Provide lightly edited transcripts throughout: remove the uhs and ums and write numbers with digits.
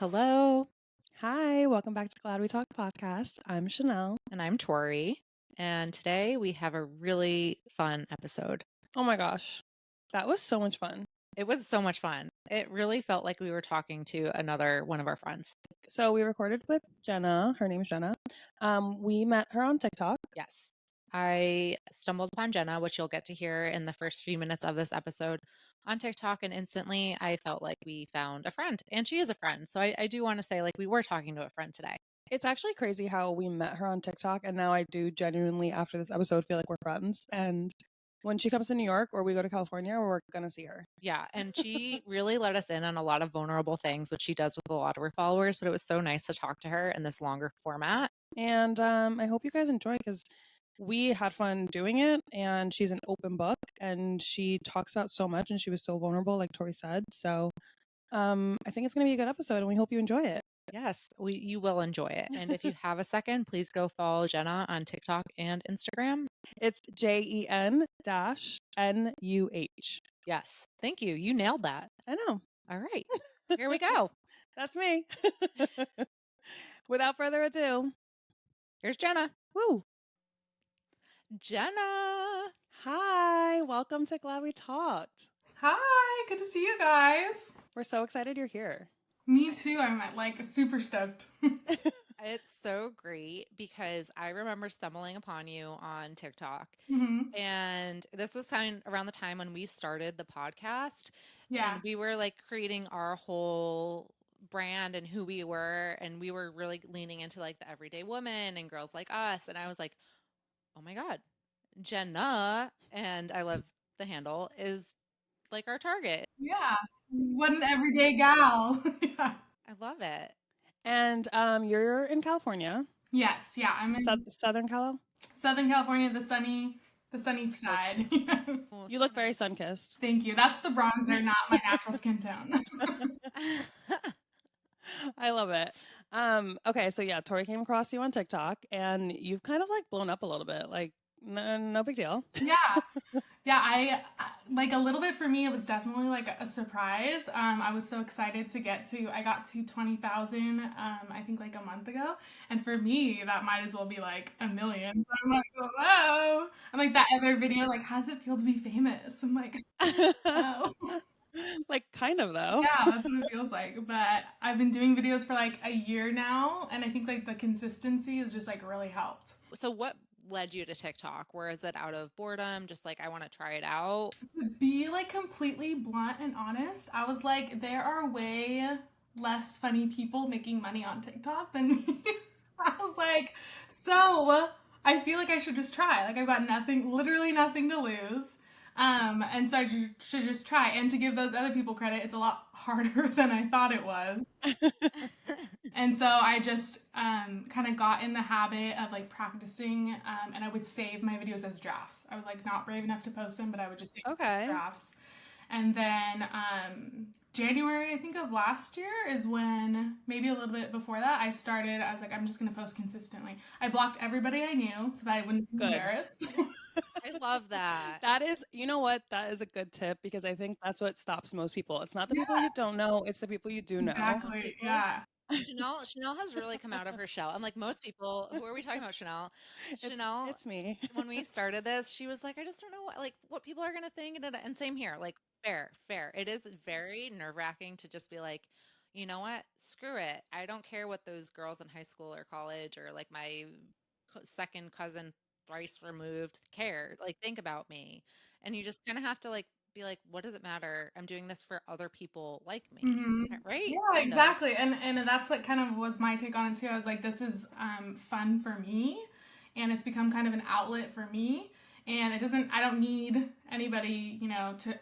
Hello, Hi, welcome back to Glad We Talk podcast. I'm Chanel. and I'm Tori. And today we have a really fun episode. Oh my gosh, that was so much fun. It was so much fun. It really felt like we were talking to another one of our friends. So we recorded with Jenna. Her name is Jenna. We met her on TikTok. Yes. I stumbled upon Jenna, which you'll get to hear in the first few minutes of this episode on TikTok. And instantly I felt like we found a friend. And she is a friend. So I do want to say, like, we were talking to a friend today. It's actually crazy how we met her on TikTok, and now I do genuinely, after this episode, feel like we're friends. And when she comes to New York or we go to California, we're gonna see her. Yeah, and she really let us in on a lot of vulnerable things, which she does with a lot of her followers, but it was so nice to talk to her in this longer format. And I hope you guys enjoy, because we had fun doing it, and she's an open book, and she talks about so much, and she was so vulnerable, like Tori said. So I think it's going to be a good episode, and we hope you enjoy it. Yes, you will enjoy it. And if you have a second, please go follow Jenna on TikTok and Instagram. It's JEN-NUH. Yes, thank you. You nailed that. I know. All right, here we go. That's me. Without further ado, Here's Jenna. woo. Jenna. Hi, welcome to Glad We Talked. Hi, good to see you guys. We're so excited you're here. Me too. I'm like super stoked. It's so great because I remember stumbling upon you on TikTok. Mm-hmm. And this was kind of around the time when we started the podcast. Yeah. And we were like creating our whole brand and who we were. And we were really leaning into like the everyday woman and girls like us. And I was like, oh my God, Jenna, and I love the handle, is like our target. Yeah. What an everyday gal. Yeah. I love it. And you're in California. Yes. Yeah. I'm in Southern Cal. Southern California, the sunny side. You look very sun-kissed. Thank you. That's the bronzer, not my natural skin tone. I love it. Okay, so yeah, Tori came across you on TikTok, and you've kind of like blown up a little bit. Like, no big deal. Yeah. Yeah, I like a little bit for me, it was definitely like a surprise. I was so excited to I got to 20,000, I think like a month ago. And for me, that might as well be like a million. So I'm like, whoa. I'm like that other video, like, how does it feel to be famous? I'm like, oh. Like, kind of though. Yeah, that's what it feels like. But I've been doing videos for like a year now. And I think like the consistency has just like really helped. So what led you to TikTok? Where is it out of boredom? Just like, I want to try it out? To be like completely blunt and honest, I was like, there are way less funny people making money on TikTok than me. I was like, so I feel like I should just try. Like I've got literally nothing to lose. And so I should just try. And to give those other people credit, it's a lot harder than I thought it was. And so I just kind of got in the habit of like practicing, and I would save my videos as drafts. I was like not brave enough to post them, but I would just save drafts. And then January, I think of last year is when, maybe a little bit before that, I was like, I'm just going to post consistently. I blocked everybody I knew so that I wouldn't be embarrassed. I love that. That is, you know what? That is a good tip, because I think that's what stops most people. It's not the people you don't know, it's the people you do know. Exactly. Yeah. Chanel has really come out of her shell. I'm like, most people, who are we talking about, Chanel? Chanel, it's me. When we started this, she was like, I just don't know what people are going to think. And same here, like fair. It is very nerve-wracking to just be like, you know what? Screw it. I don't care what those girls in high school or college or like my second cousin thrice removed care. Like, think about me. And you just kind of have to like be like, what does it matter? I'm doing this for other people like me. Mm-hmm. Right? Yeah, exactly. And that's what kind of was my take on it too. I was like, this is fun for me, and it's become kind of an outlet for me, and I don't need anybody, to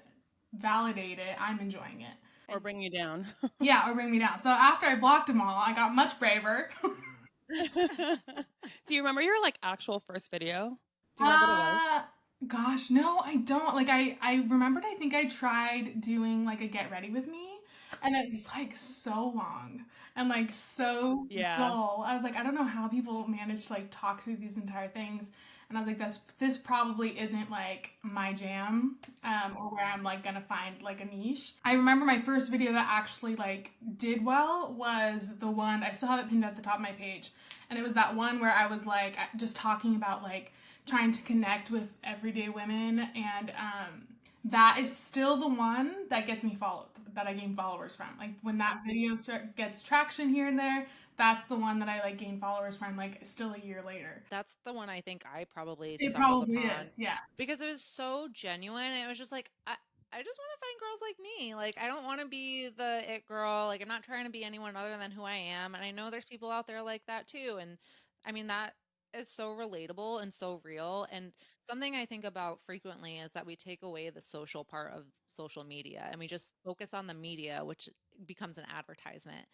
validate it. I'm enjoying it. Or bring you down. Yeah, or bring me down. So after I blocked them all, I got much braver. Do you remember your like actual first video? Do you remember what it was? Gosh, no, I don't. Like I remembered, I think I tried doing like a get ready with me, and it was like so long and like so dull. I was like, I don't know how people manage to like talk through these entire things. And I was like, this probably isn't like my jam, or where I'm like gonna find like a niche. I remember my first video that actually like did well was the one, I still have it pinned at the top of my page, and it was that one where I was like just talking about like trying to connect with everyday women, and that is still the one that gets me followed, that I gain followers from. Like when that video gets traction here and there, that's the one that I like gain followers from, like still a year later. That's the one I think I probably It stumbled probably upon is, yeah. because it was so genuine. It was just like, I just want to find girls like me. Like, I don't want to be the it girl. Like, I'm not trying to be anyone other than who I am. And I know there's people out there like that too. And I mean, that is so relatable and so real. And something I think about frequently is that we take away the social part of social media and we just focus on the media, which becomes an advertisement.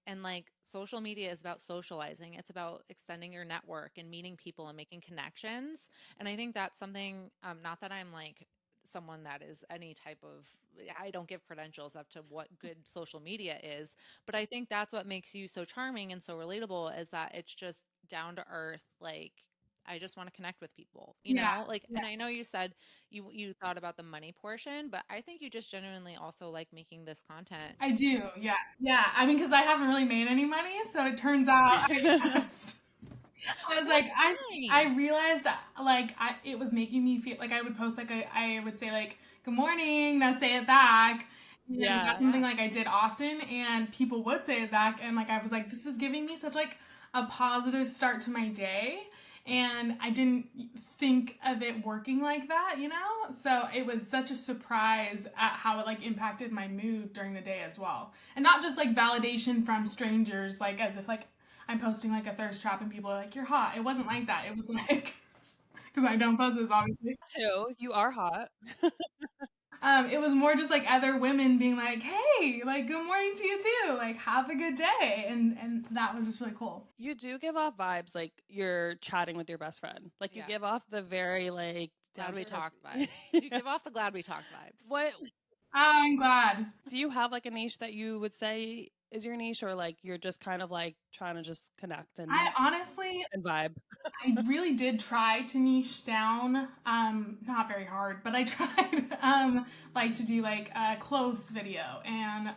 And like social media is about socializing, it's about extending your network and meeting people and making connections. And I think that's something, not that I'm like someone that is any type of, I don't give credentials up to what good social media is, but I think that's what makes you so charming and so relatable is that it's just down to earth. Like, I just want to connect with people, you Yeah, know? Like, yeah. and I know you said you thought about the money portion, but I think you just genuinely also like making this content. I do, yeah. Yeah, I mean, because I haven't really made any money, so it turns out I just I was Well, like, that's I fine. realized like it was making me feel like I would post like I would say like good morning, now say it back. And that's Yeah. something Yeah. like I did often, and people would say it back, and like I was like, this is giving me such like a positive start to my day, and I didn't think of it working like that, you know? So it was such a surprise at how it like impacted my mood during the day as well. And not just like validation from strangers, like as if like I'm posting like a thirst trap and people are like, you're hot. It wasn't like that. It was like, because I don't post this obviously. Too. You are hot. It was more just like other women being like, hey, like good morning to you too. Like have a good day. And that was just really cool. You do give off vibes like you're chatting with your best friend. Like you Yeah. give off the very like Glad down we to talk earth. vibes. You give off the glad we talk vibes. What I'm glad. do you have like a niche that you would say is your niche, or like you're just kind of like trying to just connect I honestly, and vibe? I really did try to niche down, not very hard, but I tried, like to do like a clothes video and,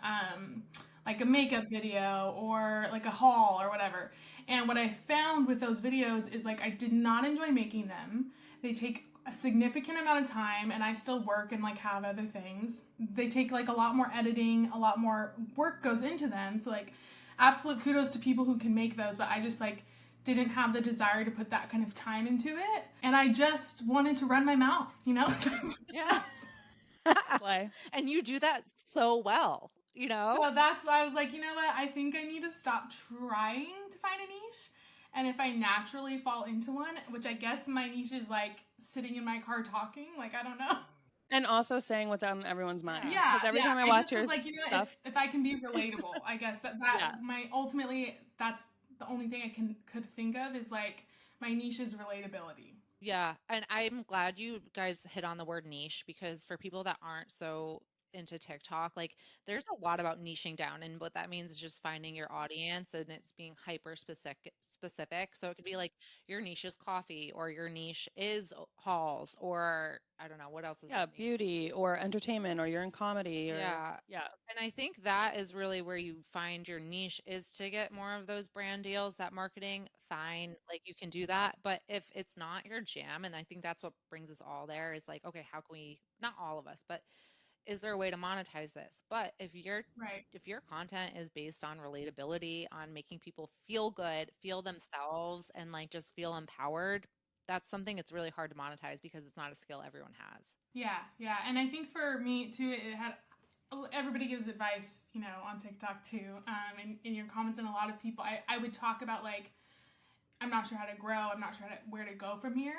like a makeup video or like a haul or whatever. And what I found with those videos is like I did not enjoy making them. They take a significant amount of time, and I still work and like have other things. They take like a lot more editing, a lot more work goes into them. So like absolute kudos to people who can make those, but I just like didn't have the desire to put that kind of time into it. And I just wanted to run my mouth, you know? Yeah. Slay. And you do that so well, you know? So that's why I was like, you know what? I think I need to stop trying to find a niche. And if I naturally fall into one, which I guess my niche is like sitting in my car talking, like, I don't know. And also saying what's on everyone's mind. Yeah. Because every time I I watch just your was like, you know, stuff, if I can be relatable, I guess that Yeah. my ultimately that's the only thing I could think of is like my niche is relatability. Yeah. And I'm glad you guys hit on the word niche because for people that aren't so into TikTok, like there's a lot about niching down. And what that means is just finding your audience and it's being hyper specific. So it could be like your niche is coffee or your niche is hauls or I don't know what else is yeah, a niche? beauty or entertainment, or you're in comedy, or Yeah. yeah. And I think that is really where you find your niche is to get more of those brand deals, that marketing, fine, like you can do that. But if it's not your jam, and I think that's what brings us all there is like, okay, how can we, not all of us, but is there a way to monetize this? But Right. if your content is based on relatability, on making people feel good, feel themselves, and like just feel empowered, that's something that's really hard to monetize because it's not a skill everyone has. Yeah, yeah. And I think for me too, it had everybody gives advice, you know, on TikTok too. In your comments, and a lot of people, I would talk about like, I'm not sure how to grow, I'm not sure where to go from here.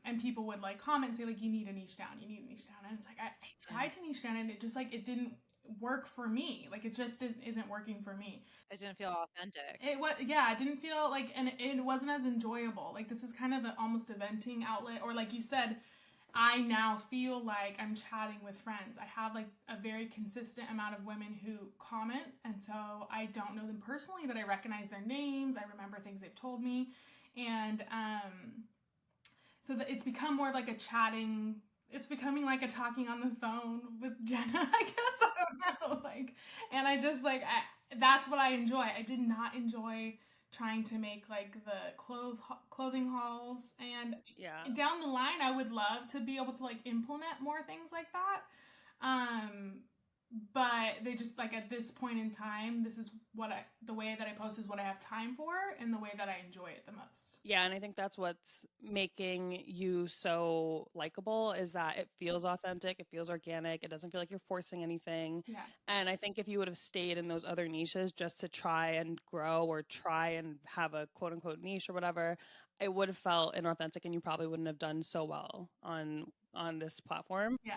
And people would like comment and say like, you need a niche down, you need a niche down. And it's like, I tried to niche down and it just like, it didn't work for me. Like it just isn't working for me. It didn't feel authentic. It was, yeah, it didn't feel like, and it wasn't as enjoyable. Like this is kind of almost a venting outlet, or like you said, I now feel like I'm chatting with friends. I have like a very consistent amount of women who comment, and so I don't know them personally, but I recognize their names. I remember things they've told me, and so that it's become more of like a chatting. It's becoming like a talking on the phone with Jenna, I guess. I don't know. Like, and I just like, that's what I enjoy. I did not enjoy trying to make like the clothing hauls, and down the line I would love to be able to like implement more things like that, but they just like at this point in time, this is the way that I post is what I have time for and the way that I enjoy it the most. Yeah, and I think that's what's making you so likable is that it feels authentic, it feels organic, it doesn't feel like you're forcing anything. Yeah. And I think if you would have stayed in those other niches just to try and grow or try and have a quote unquote niche or whatever, it would have felt inauthentic and you probably wouldn't have done so well on this platform. Yeah.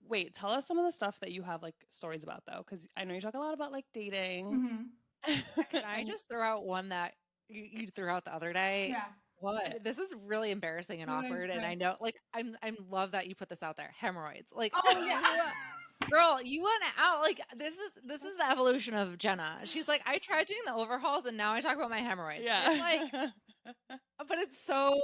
Wait, tell us some of the stuff that you have like stories about though, because I know you talk a lot about like dating. Mm-hmm. Can I just throw out one that you threw out the other day? Yeah. What? This is really embarrassing and What did I awkward, and say? I know, like, I love that you put this out there. Hemorrhoids, like, Oh yeah. girl, you went out like this is the evolution of Jenna. She's like, I tried doing the overhauls, and now I talk about my hemorrhoids. Yeah. It's like, but it's so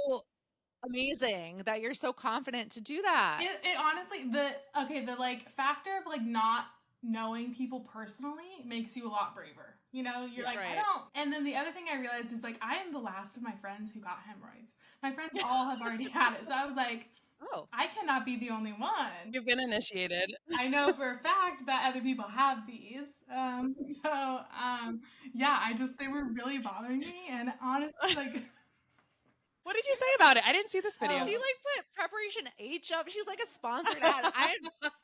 amazing that you're so confident to do that. It honestly, the like factor of like not knowing people personally makes you a lot braver. You know, you're like, I don't. And then the other thing I realized is like, I am the last of my friends who got hemorrhoids. My friends all have already had it. So I was like, oh, I cannot be the only one. You've been initiated. I know for a fact that other people have these. Yeah, they were really bothering me. And honestly, like, what did you say about it? I didn't see this video. She like put Preparation H up. She's like a sponsored ad.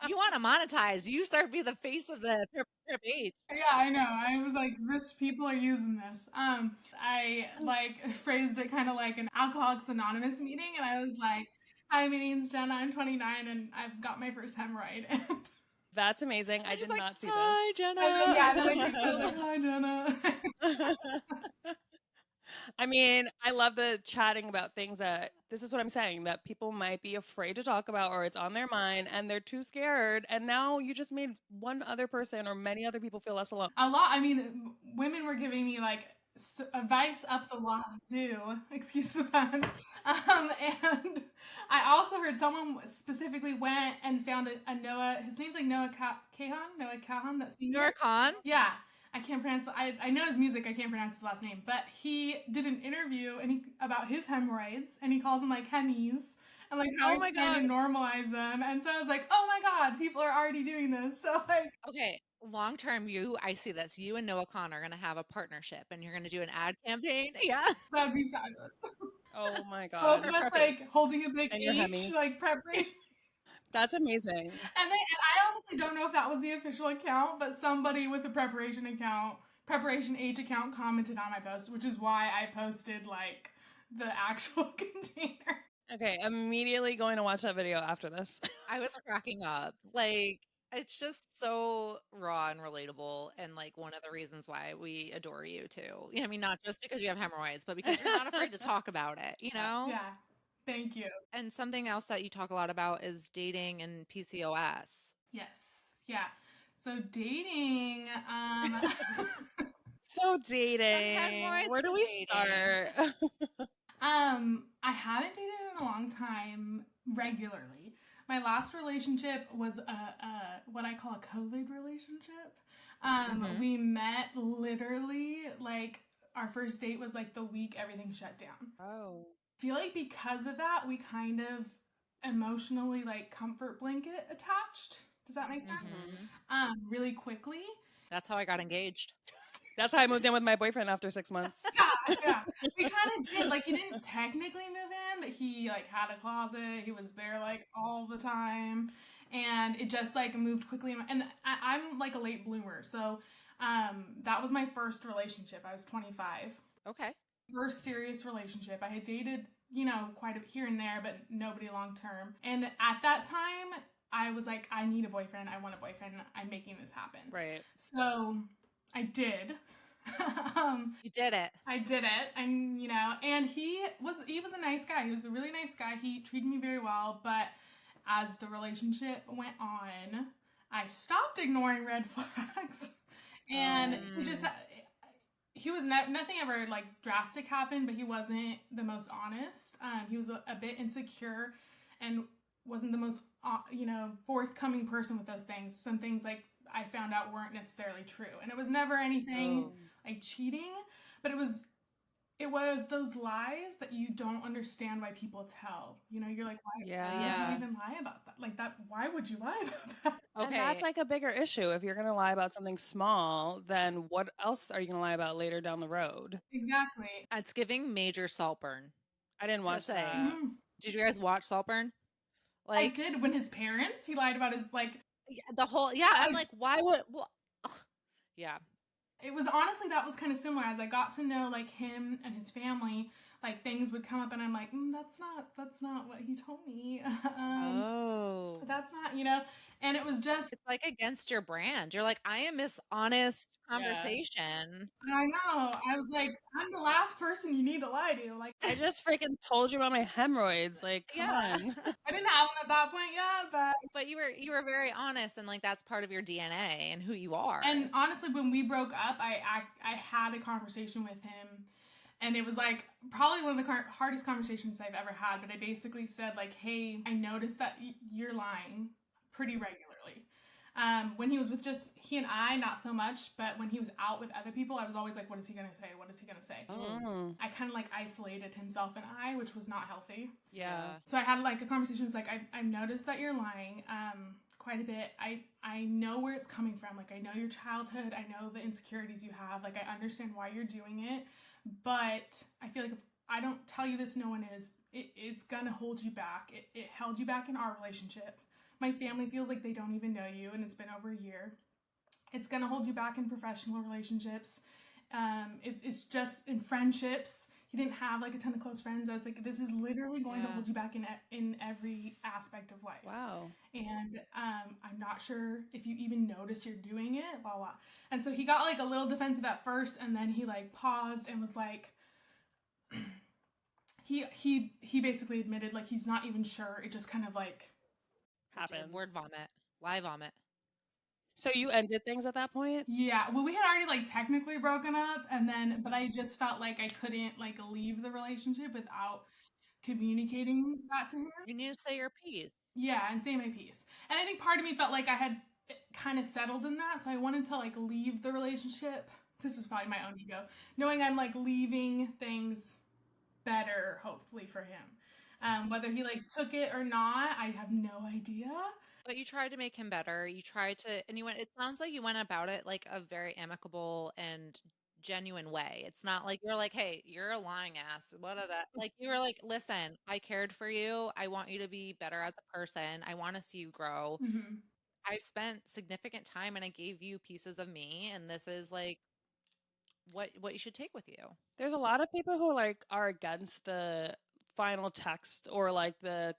You want to monetize? You start be the face of the Prep H. Yeah, I know. I was like, people are using this. I like phrased it kind of like an Alcoholics Anonymous meeting, and I was like, "Hi, my name's Jenna. I'm 29, and I've got my first hemorrhoid." That's amazing. I did not see this. Hi, Jenna. Hi, Jenna. I mean, I love the chatting about things that, this is what I'm saying, that people might be afraid to talk about or it's on their mind and they're too scared. And now you just made one other person or many other people feel less alone. A lot. I mean, women were giving me like advice up the wazoo, excuse the pun. And I also heard someone specifically went and found a Noah, his name's like Noah Kahan, that singer. Noah Kahan? Yeah. I can't pronounce. I know his music. I can't pronounce his last name. But he did an interview about his hemorrhoids, and he calls them like hemis, and like how he's trying to normalize them. And so I was like, oh my god, people are already doing this. So like, okay, long term, I see this. You and Noah Kahan are gonna have a partnership, and you're gonna do an ad campaign. Yeah, that'd be fabulous. Oh my god, both of us like holding a big H, like preparation. That's amazing. And I honestly don't know if that was the official account, but somebody with a Preparation H account commented on my post, which is why I posted like the actual container. Okay, immediately going to watch that video after this. I was cracking up. Like, it's just so raw and relatable, and like one of the reasons why we adore you too. You know, I mean, not just because you have hemorrhoids, but because you're not afraid to talk about it. You know? Yeah. Thank you. And something else that you talk a lot about is dating and PCOS. Yes. Yeah. So dating. Where do we start? I haven't dated in a long time regularly. My last relationship was what I call a COVID relationship. We met literally like our first date was like the week everything shut down. Oh. Feel like because of that, we kind of emotionally like comfort blanket attached. Does that make sense? Really quickly. That's how I got engaged. That's how I moved in with my boyfriend after 6 months. Yeah. We kind of did. Like, he didn't technically move in, but he like had a closet. He was there like all the time, and it just like moved quickly. And I'm like a late bloomer, so that was my first relationship. I was 25. Okay. First serious relationship. I had dated, you know, quite a here and there, but nobody long term. And at that time, I was like, I need a boyfriend. I want a boyfriend. I'm making this happen. Right. So I did. You did it. I did it. And, you know, and he was a nice guy. He was a really nice guy. He treated me very well. But as the relationship went on, I stopped ignoring red flags. And nothing ever like drastic happened, but he wasn't the most honest. He was a bit insecure and wasn't the most forthcoming person with those things. Some things like I found out weren't necessarily true, and it was never anything like cheating, but it was those lies that you don't understand why people tell. You're like, why would you even lie about that? Like that, why would you lie about that? Okay. And that's like a bigger issue. If you're going to lie about something small, then what else are you going to lie about later down the road? Exactly. It's giving major Saltburn. I didn't watch that. Mm-hmm. Did you guys watch Saltburn? I did. When his parents, he lied about his the whole. Yeah, I'm like, why would? Well, yeah. It was honestly, that was kind of similar. As I got to know like him and his family, like things would come up and I'm like, that's not what he told me. That's not, and it was just. It's like against your brand. You're like, I am this honest conversation. Yeah. I know. I was like, I'm the last person you need to lie to. Like, I just freaking told you about my hemorrhoids. Like, come on. I didn't have them at that point yet, but you were very honest, and like that's part of your DNA and who you are. And honestly, when we broke up, I had a conversation with him, and it was like probably one of the hardest conversations I've ever had. But I basically said like, hey, I noticed that you're lying pretty regularly. When he was with just he and I, not so much, but when he was out with other people, I was always like, what is he gonna say? What is he gonna say? I kind of like isolated himself and I, which was not healthy. Yeah. So I had like a conversation. It was like, I noticed that you're lying quite a bit. I know where it's coming from. Like, I know your childhood. I know the insecurities you have. Like, I understand why you're doing it. But I feel like if I don't tell you this, no one is. It's gonna hold you back. It held you back in our relationship. My family feels like they don't even know you, and it's been over a year. It's going to hold you back in professional relationships. It's just in friendships. He didn't have like a ton of close friends. I was like, this is literally going to hold you back in every aspect of life. Wow. And I'm not sure if you even notice you're doing it, blah, blah. And so he got like a little defensive at first, and then he like paused and was like, he basically admitted like he's not even sure. It just kind of like happened. Word vomit. Lie vomit. So you ended things at that point? Yeah. Well, we had already like technically broken up, but I just felt like I couldn't like leave the relationship without communicating that to him. You need to say your piece. Yeah, and say my piece. And I think part of me felt like I had kind of settled in that, so I wanted to like leave the relationship. This is probably my own ego, knowing I'm like leaving things better, hopefully for him. Whether he like took it or not, I have no idea. But you tried to make him better. You tried to, and it sounds like you went about it like a very amicable and genuine way. It's not like you're like, hey, you're a lying ass. What are that? Like you were like, listen, I cared for you. I want you to be better as a person. I want to see you grow. Mm-hmm. I've spent significant time and I gave you pieces of me, and this is like what you should take with you. There's a lot of people who like are against the final text or like the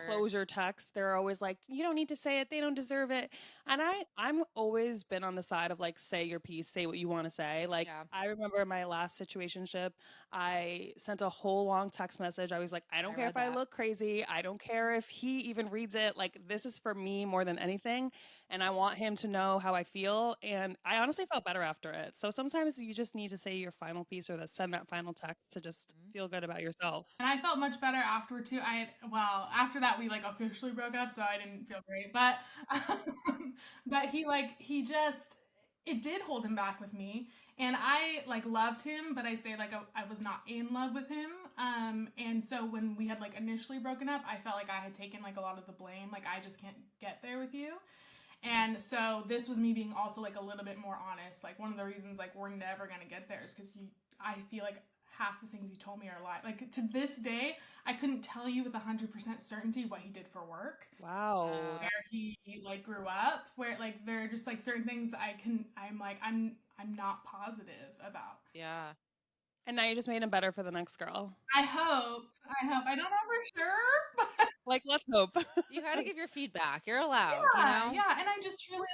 closure text. They're always like, you don't need to say it, they don't deserve it. And I'm always been on the side of like, say your piece, say what you want to say. Like I remember in my last situationship, I sent a whole long text message. I was like, I don't care if I look crazy, I don't care if he even reads it, like this is for me more than anything, and I want him to know how I feel. And I honestly felt better after it. So sometimes you just need to say your final piece or send that final text to just feel good about yourself. And I felt much better afterward too. After that we like officially broke up, so I didn't feel great. But it did hold him back with me. And I like loved him, but I say like I was not in love with him. And so when we had like initially broken up, I felt like I had taken like a lot of the blame. Like I just can't get there with you. And so this was me being also like a little bit more honest. Like one of the reasons like we're never gonna get there is because I feel like half the things you told me are lies. Like to this day, I couldn't tell you with 100% certainty what he did for work. Wow. Where he like grew up, where like there are just like certain things I'm not positive about. Yeah. And now you just made him better for the next girl. I hope. I don't know for sure, but like let's hope. You had to give your feedback. You're allowed. Yeah, you know? Yeah. And I just truly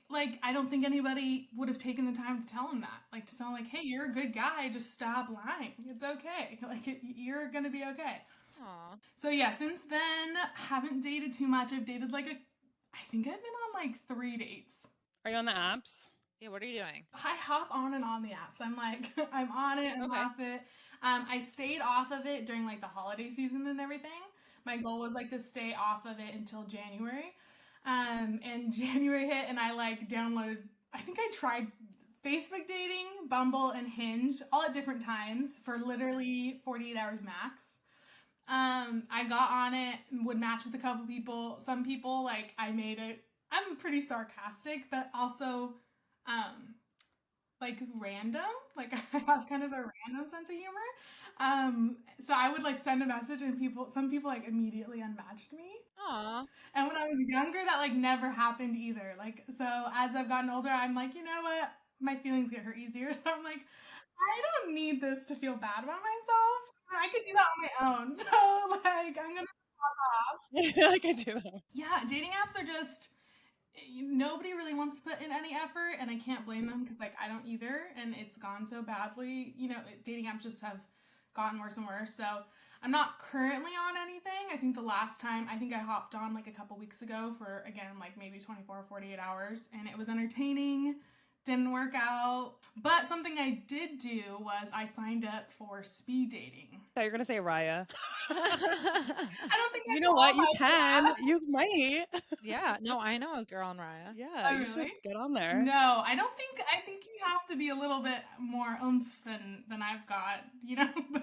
like I don't think anybody would have taken the time to tell him that. Like to tell him like, hey, you're a good guy. Just stop lying. It's okay. Like you're gonna be okay. Aww. So yeah, since then haven't dated too much. I've dated I think I've been on like 3 dates. Are you on the apps? Yeah, what are you doing? I hop on and on the apps. I'm like, I'm on it, I'm Okay. off it. I stayed off of it during like the holiday season and everything. My goal was like to stay off of it until January. And January hit and I like downloaded, I think I tried Facebook dating, Bumble, and Hinge all at different times for literally 48 hours max. I got on it, would match with a couple people. Some people, like, I made it, I'm pretty sarcastic, but also, like, random. Like, I have kind of a random sense of humor. So I would, like, send a message and some people, like, immediately unmatched me. Aw. And when I was younger, that, like, never happened either. Like, so as I've gotten older, I'm like, you know what? My feelings get hurt easier. So I'm like, I don't need this to feel bad about myself. I could do that on my own. So, like, I'm gonna fuck off. I can do that. Yeah, dating apps are just nobody really wants to put in any effort, and I can't blame them because like I don't either, and it's gone so badly. Dating apps just have gotten worse and worse. So I'm not currently on anything. I think the last time I hopped on like a couple weeks ago for again like maybe 24 or 48 hours, and it was entertaining. Didn't work out. But something I did do was I signed up for speed dating. I thought you were going to say Raya. I don't think You know what? You can. You might. Yeah, no, I know a girl in Raya. Yeah, you should get on there. No, I think you have to be a little bit more oomph than I've got,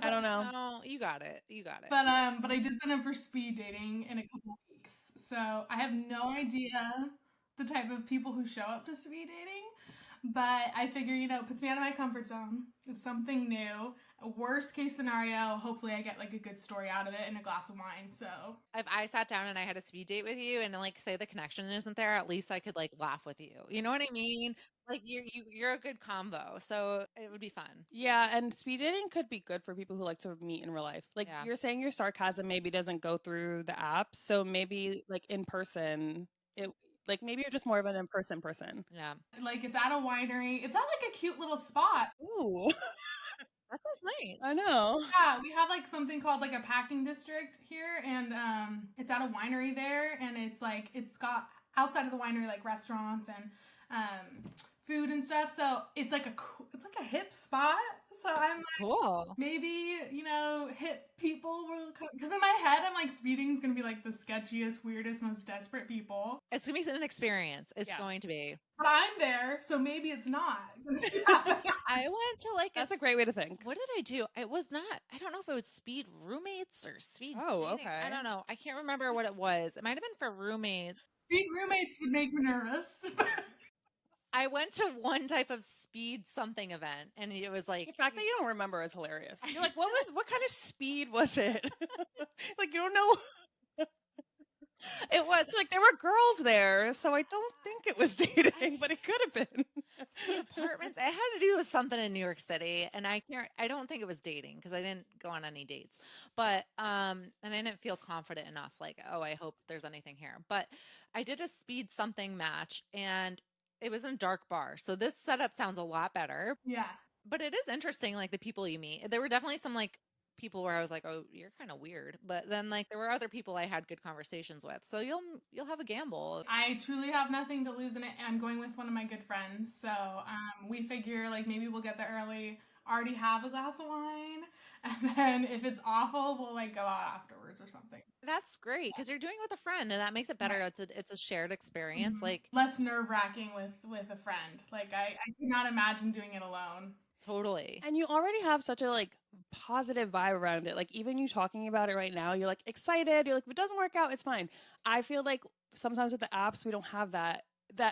I don't know. No, you got it. You got it. But I did sign up for speed dating in a couple weeks. So I have no idea the type of people who show up to speed dating. But I figure, it puts me out of my comfort zone. It's something new. Worst case scenario, hopefully I get like a good story out of it and a glass of wine. So if I sat down and I had a speed date with you and like say the connection isn't there, at least I could like laugh with you. You know what I mean? Like you're a good combo. So it would be fun. Yeah, and speed dating could be good for people who like to meet in real life. Like you're saying your sarcasm maybe doesn't go through the app. So maybe like in person, maybe you're just more of an in-person person. Yeah. Like it's at a winery. It's at like a cute little spot. Ooh. That sounds nice. I know. Yeah, we have like something called like a packing district here, and it's at a winery there, and it's got outside of the winery like restaurants and food and stuff. So it's like a hip spot. So I'm like, cool. Maybe hip people will come, because in my head I'm like speeding is gonna be like the sketchiest, weirdest, most desperate people. It's gonna be an experience. It's going to be. But I'm there, so maybe it's not. I went to like that's a great way to think. What did I do? It was not. I don't know if it was speed roommates or speed. Oh, dating. okay. I don't know. I can't remember what it was. It might have been for roommates. Speed roommates would make me nervous. I went to one type of speed something event, and it was like the fact that you don't remember is hilarious. You're like, what kind of speed was it? Like you don't know. It was like there were girls there, so I don't think it was dating, but it could have been. The apartments. It had to do with something in New York City, and I don't think it was dating because I didn't go on any dates. But and I didn't feel confident enough. Like, oh, I hope there's anything here. But I did a speed something match, and it was in a dark bar. So this setup sounds a lot better. Yeah. But it is interesting, like the people you meet. There were definitely some like people where I was like, oh, you're kind of weird. But then like there were other people I had good conversations with. So you'll have a gamble. I truly have nothing to lose in it. I'm going with one of my good friends. So we figure like maybe we'll get there early, already have a glass of wine. And then if it's awful, we'll like go out afterwards or something. That's great because you're doing it with a friend, and that makes it better. Right. It's a shared experience, Mm-hmm. like less nerve-wracking with a friend. Like I cannot imagine doing it alone. Totally. And you already have such a like positive vibe around it. Like even you talking about it right now, you're like excited. You're like, if it doesn't work out, it's fine. I feel like sometimes with the apps, we don't have that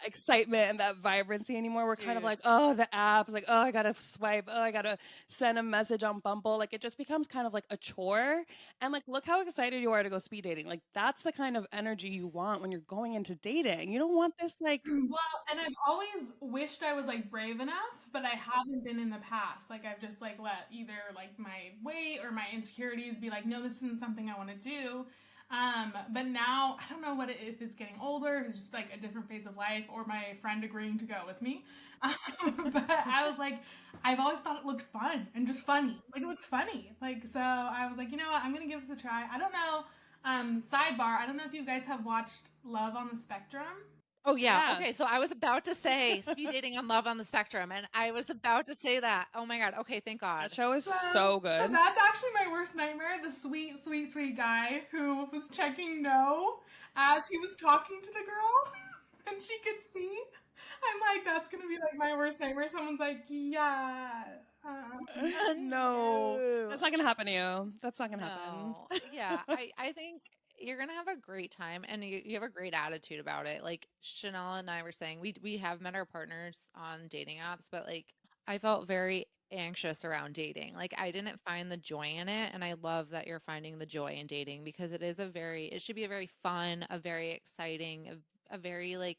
excitement and that vibrancy anymore. We're kind of like, oh, the apps, like, oh, I gotta swipe, oh, I gotta send a message on Bumble. Like it just becomes kind of like a chore. And like, look how excited you are to go speed dating. Like that's the kind of energy you want when you're going into dating. You don't want this like well, and I've always wished I was like brave enough, but I haven't been in the past. Like I've just like let either like my weight or my insecurities be like, no, this isn't something I want to do. But now I don't know if it's getting older, if it's just like a different phase of life, or my friend agreeing to go with me. But I was like, I've always thought it looked fun and just funny. Like it looks funny. Like, so I was like, you know what? I'm going to give this a try. I don't know. Sidebar, I don't know if you guys have watched Love on the Spectrum. Oh yeah. Yeah. Okay, so I was about to say speed dating and love on the spectrum, and I was about to say that. Oh my god. Okay, thank God. That show is so So good. that's actually my worst nightmare. The sweet, sweet, sweet guy who was checking no as he was talking to the girl and she could see. I'm like, that's gonna be like my worst nightmare. Someone's like, yeah. No, that's not gonna happen to you. That's not gonna No. happen. Yeah, I think you're gonna have a great time, and you have a great attitude about it. Like Chanel and I were saying, we have met our partners on dating apps, but like I felt very anxious around dating. Like I didn't find the joy in it, and I love that you're finding the joy in dating because it should be a very fun, a very exciting, a very like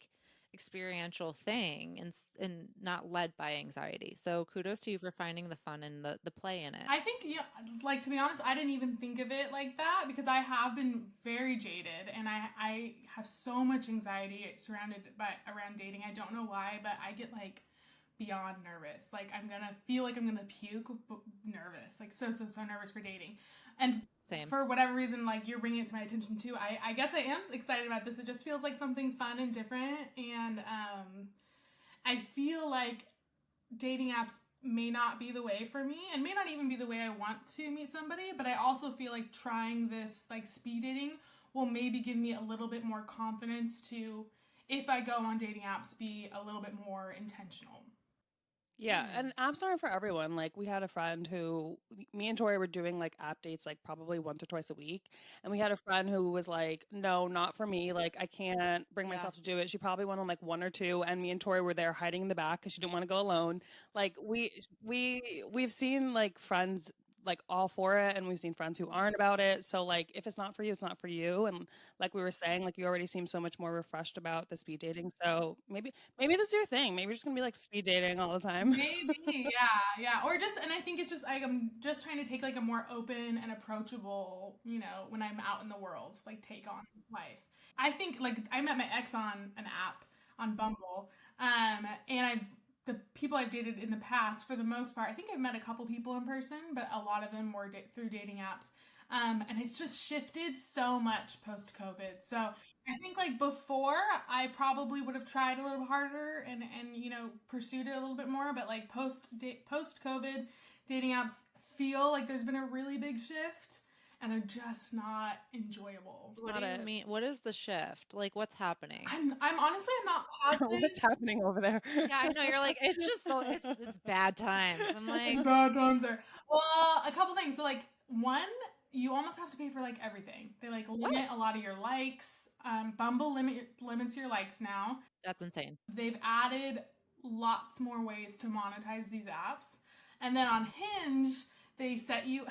experiential thing and not led by anxiety. So kudos to you for finding the fun and the play in it. I think, yeah, like to be honest, I didn't even think of it like that because I have been very jaded and I have so much anxiety around dating. I don't know why, but I get like beyond nervous. Like I'm gonna feel like I'm gonna puke, but nervous, like so nervous for dating. And Same. for whatever reason, like you're bringing it to my attention too. I guess I am excited about this. It just feels like something fun and different, and I feel like dating apps may not be the way for me and may not even be the way I want to meet somebody, but I also feel like trying this like speed dating will maybe give me a little bit more confidence to, if I go on dating apps, be a little bit more intentional. Yeah, and apps aren't for everyone. Like we had a friend who me and Tori were doing like app dates like probably once or twice a week. And we had a friend who was like, no, not for me. Like I can't bring Yeah. myself to do it. She probably went on like one or two and me and Tori were there hiding in the back because she didn't want to go alone. Like we've seen like friends like all for it and we've seen friends who aren't about it. So like if it's not for you, it's not for you. And like we were saying, like you already seem so much more refreshed about the speed dating. So maybe this is your thing. Maybe you're just gonna be like speed dating all the time. Maybe, yeah. Or just, and I think it's just like I'm just trying to take like a more open and approachable, when I'm out in the world, like take on life. I think like I met my ex on an app on Bumble, and the people I've dated in the past, for the most part, I think I've met a couple people in person, but a lot of them were through dating apps. And it's just shifted so much post COVID. So I think like before, I probably would have tried a little harder and pursued it a little bit more. But like post COVID, dating apps feel like there's been a really big shift, and they're just not enjoyable. What do you mean? What is the shift? Like, what's happening? I'm honestly I'm not positive. What's happening over there? Yeah, I know. You're like, it's just it's bad times. I'm like, It's bad times there. Well, a couple things. So like one, you almost have to pay for like everything. They like limit a lot of your likes. Bumble limits your likes now. that's insane. They've added lots more ways to monetize these apps. And then on Hinge, they set you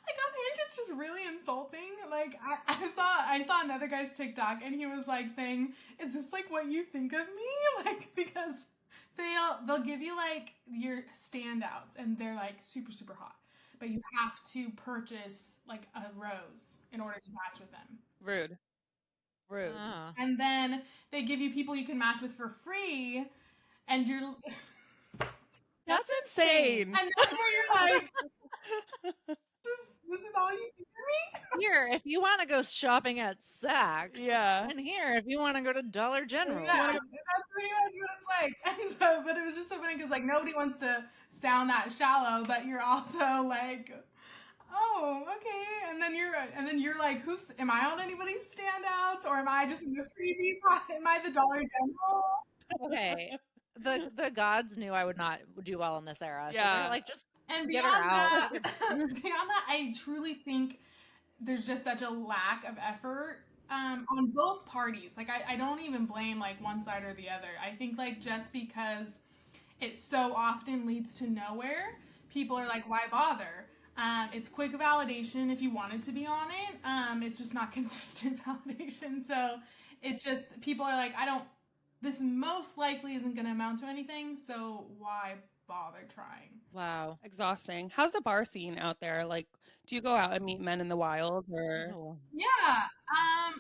like on Hinge, it's just really insulting. Like I saw another guy's TikTok and he was like saying, "Is this like what you think of me?" Like because they'll give you like your standouts and they're like super super hot, but you have to purchase like a rose in order to match with them. Rude. Oh. And then they give you people you can match with for free, and you're That's insane. and that's where you're like, this is all you think of me? Here, if you want to go shopping at Saks, Yeah. and here, if you want to go to Dollar General. Yeah, that's pretty much what it's like. And so, but it was just so funny because like nobody wants to sound that shallow, but you're also like, oh, okay. And then you're like, am I on anybody's standouts, or am I just in the freebie pot? Am I the Dollar General? Okay. The gods knew I would not do well in this era. So Yeah. they're like, just And get her beyond out. that, I truly think there's just such a lack of effort on both parties. Like I don't even blame like one side or the other. I think like just because it so often leads to nowhere, people are like, why bother? It's quick validation if you wanted to be on it. It's just not consistent validation. So it's just people are like, this most likely isn't going to amount to anything. So why bother trying? Wow. Exhausting. How's the bar scene out there? Like, do you go out and meet men in the wild or? Oh. Yeah.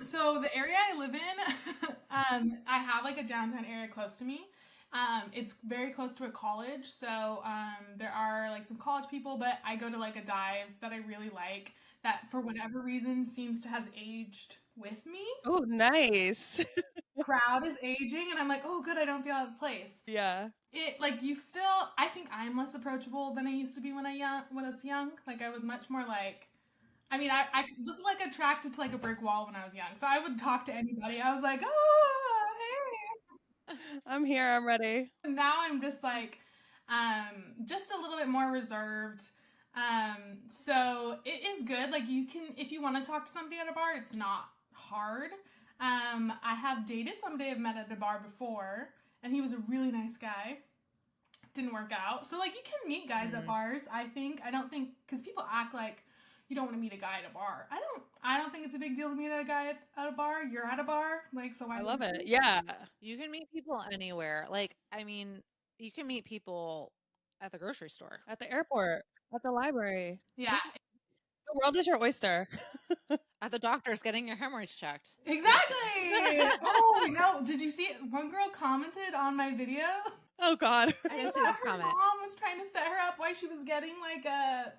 So the area I live in, I have like a downtown area close to me. It's very close to a college, so there are like some college people, but I go to like a dive that I really like that for whatever reason seems to has aged with me. Oh, nice. Crowd is aging, and I'm like, oh, good, I don't feel out of place. Yeah. It like you still. I think I'm less approachable than I used to be when I was young. Like I was much more like. I mean, I was like attracted to like a brick wall when I was young, so I would talk to anybody. I was like, oh, hey. I'm here. I'm ready. Now I'm just like, just a little bit more reserved. So it is good. Like you can, if you want to talk to somebody at a bar, it's not hard. I have dated somebody I've met at a bar before, and he was a really nice guy. Didn't work out. So like you can meet guys at bars. I don't think because people act like you don't want to meet a guy at a bar. I don't think it's a big deal to meet a guy at a bar. You're at a bar, like so. I love it. Yeah. You can meet people anywhere. Like, I mean, you can meet people at the grocery store, At the airport, at the library. Yeah, The world is your oyster. at the doctor's getting your hemorrhoids checked. exactly. Oh no! Did you see it? One girl commented on my video. Oh God. I didn't see this Her comment. mom was trying to set her up while she was getting like a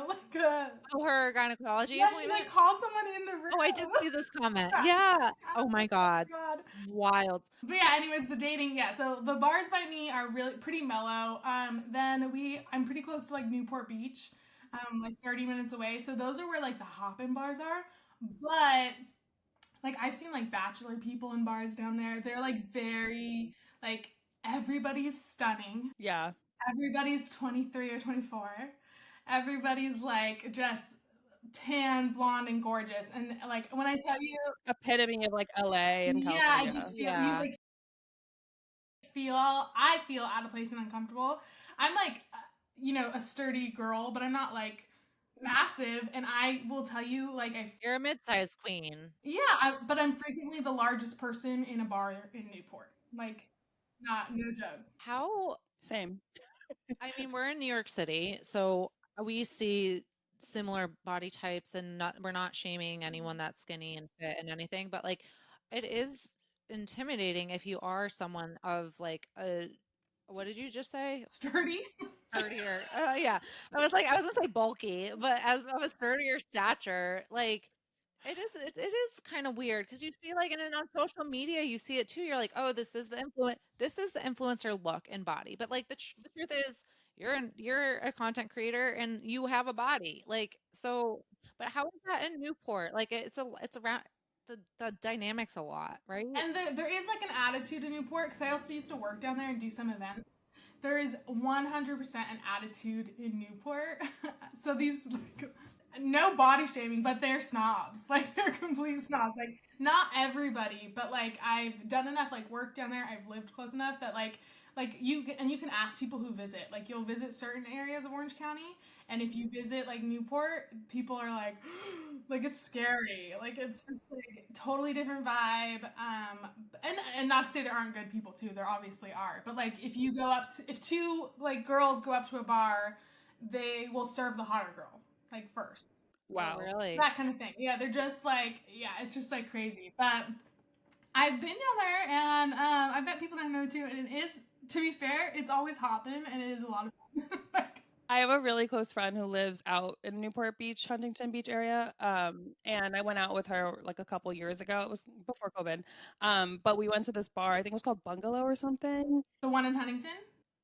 like a. Oh, her gynecology Yeah, she appointment? like called someone in the room. Oh, I did see this comment. Yeah. Oh my God. God. Wild. But yeah, anyways, the dating, yeah. So the bars by me are really pretty mellow. Then I'm pretty close to like Newport Beach, like 30 minutes away. So those are where like the hop-in bars are. But like I've seen like bachelor people in bars down there. They're like very like everybody's stunning. Yeah. Everybody's 23 or 24. Everybody's like just tan, blonde, and gorgeous. And like when I tell you, Epitome of like LA and yeah, California. I just feel Yeah. you like I feel out of place and uncomfortable. I'm like, a sturdy girl, but I'm not like massive. And I will tell you, like, You're a mid-sized queen. yeah, but I'm frequently the largest person in a bar in Newport. Like, no joke. How, Same. I mean, we're in New York City, so we see similar body types and we're not shaming anyone that's skinny and fit and anything, but like it is intimidating if you are someone of like what did you just say? Sturdy. Sturdier. Yeah. I was gonna say bulky, but as of a sturdier stature, like it is kind of weird because you see like and then on social media you see it too. You're like, oh, this is the influencer look and body. But like the truth is you're a content creator and you have a body. Like so but how is that in Newport? Like it's around the dynamics a lot, right? And there is like an attitude in Newport because I also used to work down there and do some events. There is 100% an attitude in Newport. So these like, no body shaming, but they're snobs. Like they're complete snobs. Like not everybody, but like I've done enough like work down there. I've lived close enough that like you can ask people who visit. Like you'll visit certain areas of Orange County, and if you visit like Newport, people are like, like it's scary. Like it's just like totally different vibe. And not to say there aren't good people too. There obviously are. But like if you go up to if two like girls go up to a bar, they will serve the hotter girl like first. Wow. Oh, really? That kind of thing. Yeah, they're just like it's just like crazy. But I've been down there and I bet people down there too. And it is, to be fair, it's always hopping and it is a lot of fun. Like, I have a really close friend who lives out in Newport Beach, Huntington Beach area. And I went out with her like a couple years ago. It was before COVID. But we went to this bar. I think it was called Bungalow or something. the one in Huntington.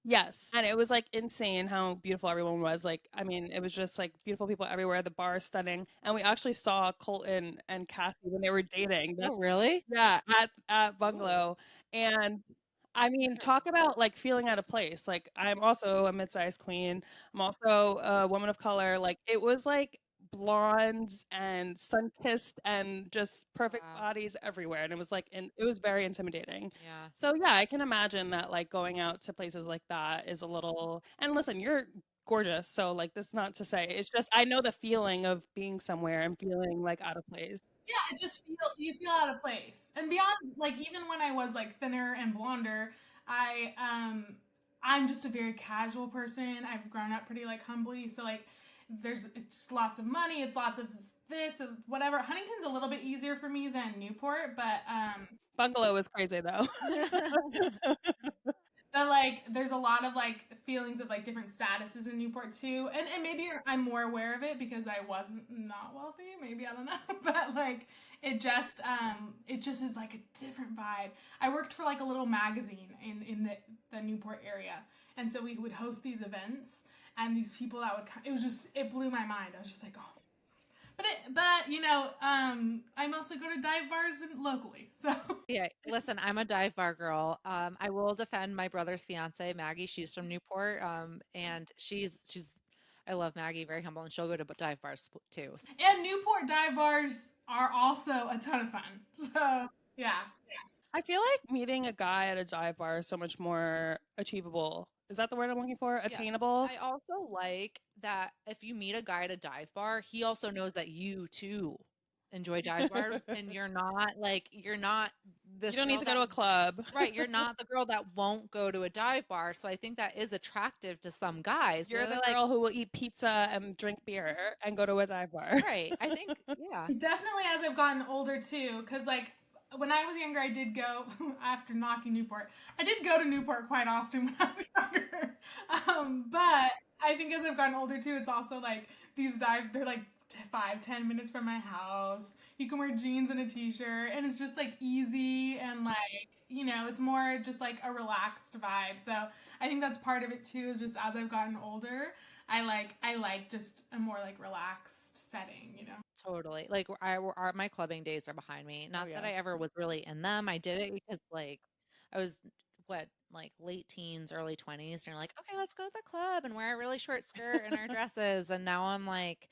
Yes. And it was like insane how beautiful everyone was. Like, I mean, it was just like beautiful people everywhere. The bar is stunning. And we actually saw Colton and Cassie when they were dating. Oh, really? Yeah, at Bungalow. And I mean, talk about like feeling out of place. Like, I'm also a mid-sized queen. I'm also a woman of color. Like, it was like blondes and sun-kissed and just perfect Wow. bodies everywhere. And it was like, and it was very intimidating. Yeah. So yeah, I can imagine that like going out to places like that is a little, and listen, you're gorgeous. So like this not to say, it's just, I know the feeling of being somewhere and feeling like out of place. Yeah, it just you feel out of place. And beyond, like even when I was like thinner and blonder, I'm just a very casual person. I've grown up pretty like humbly, so like it's lots of money, it's lots of this and whatever. Huntington's a little bit easier for me than Newport, but Bungalow is crazy though. But like, there's a lot of like feelings of like different statuses in Newport too, and maybe I'm more aware of it because I wasn't not wealthy. Maybe I don't know, but like it just is like a different vibe. I worked for like a little magazine in the Newport area, and so we would host these events, and these people that would it was just it blew my mind. I was just like, oh. But you know, I mostly go to dive bars locally, so. Yeah, listen, I'm a dive bar girl. I will defend my brother's fiance, Maggie. She's from Newport, and she's I love Maggie, very humble, and she'll go to dive bars too. And Newport dive bars are also a ton of fun. So yeah. I feel like meeting a guy at a dive bar is so much more achievable. Is that the word I'm looking for? Attainable? I also like that if you meet a guy at a dive bar, he also knows that you too enjoy dive bars, and you're not this You don't girl need to go to a club. right, you're not the girl that won't go to a dive bar. So I think that is attractive to some guys. You're the like, girl who will eat pizza and drink beer and go to a dive bar. right. I think, yeah. Definitely as I've gotten older too, because like when I was younger, I did go after knocking Newport. I did go to Newport quite often when I was younger. But I think as I've gotten older too, it's also like these dives, they're like 5-10 minutes from my house. You can wear jeans and a t-shirt, and it's just like easy and like, you know, it's more just like a relaxed vibe. So I think that's part of it too, is just as I've gotten older, I like just a more like relaxed setting, you know. Totally. Like my clubbing days are behind me. Not yeah. that I ever was really in them. I did it because like I was like late teens, early 20s, and you're like, okay, let's go to the club and wear a really short skirt and our dresses. And now I'm like,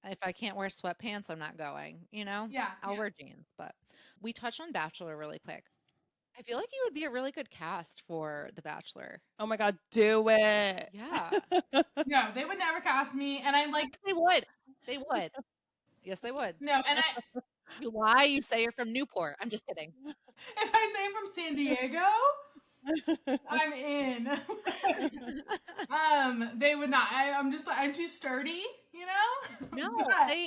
if I can't wear sweatpants, I'm not going, you know? Yeah. I'll wear jeans. But we touched on Bachelor really quick. I feel like you would be a really good cast for The Bachelor. Oh my God, do it. Yeah. No, they would never cast me. And I'm like, yes, they would. They would. Yes, they would. No, and I. You lie, you say you're from Newport. I'm just kidding. If I say I'm from San Diego, I'm in. They would not. I'm just like, I'm too sturdy, you know? No, But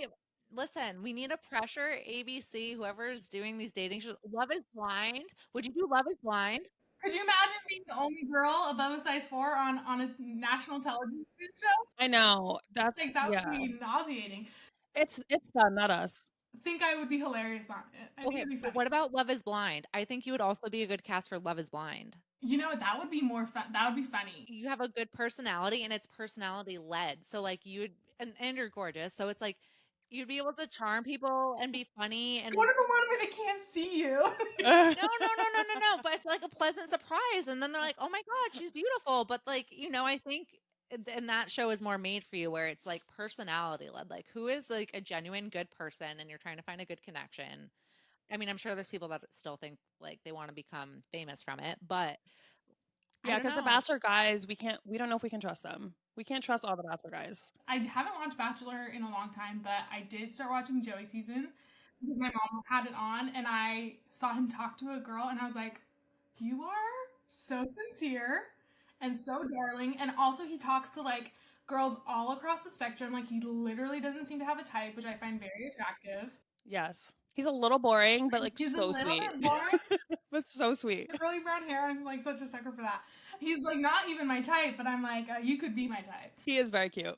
listen, we need a pressure ABC, whoever's doing these dating shows. Love is Blind. Would you do Love is Blind? could you imagine being the only girl above a size 4 on a national television show? I know. That's Like that would be nauseating. It's fun, not us. I think I would be hilarious on it. I think it'd be fun. But what about Love is Blind? I think you would also be a good cast for Love is Blind. You know what? That would be more fun. That would be funny. You have a good personality, and it's personality led. So like and you're gorgeous. So it's like you'd be able to charm people and be funny and Go to the one where they can't see you. no. But it's like a pleasant surprise, and then they're like, "Oh my God, she's beautiful." But like, you know, I think, and that show is more made for you, where it's like personality led. Like, who is like a genuine good person, and you're trying to find a good connection. I mean, I'm sure there's people that still think like they want to become famous from it, but yeah, because the Bachelor guys, we don't know if we can trust them. We can't trust all the Bachelor guys. I haven't watched Bachelor in a long time, but I did start watching Joey season because my mom had it on, and I saw him talk to a girl, and I was like, you are so sincere and so darling. And also he talks to like girls all across the spectrum. Like he literally doesn't seem to have a type, which I find very attractive. Yes. He's a little boring, but like He's so a little sweet. bit boring. But so sweet. Curly brown hair. I'm like such a sucker for that. He's like not even my type, but I'm like, you could be my type. He is very cute.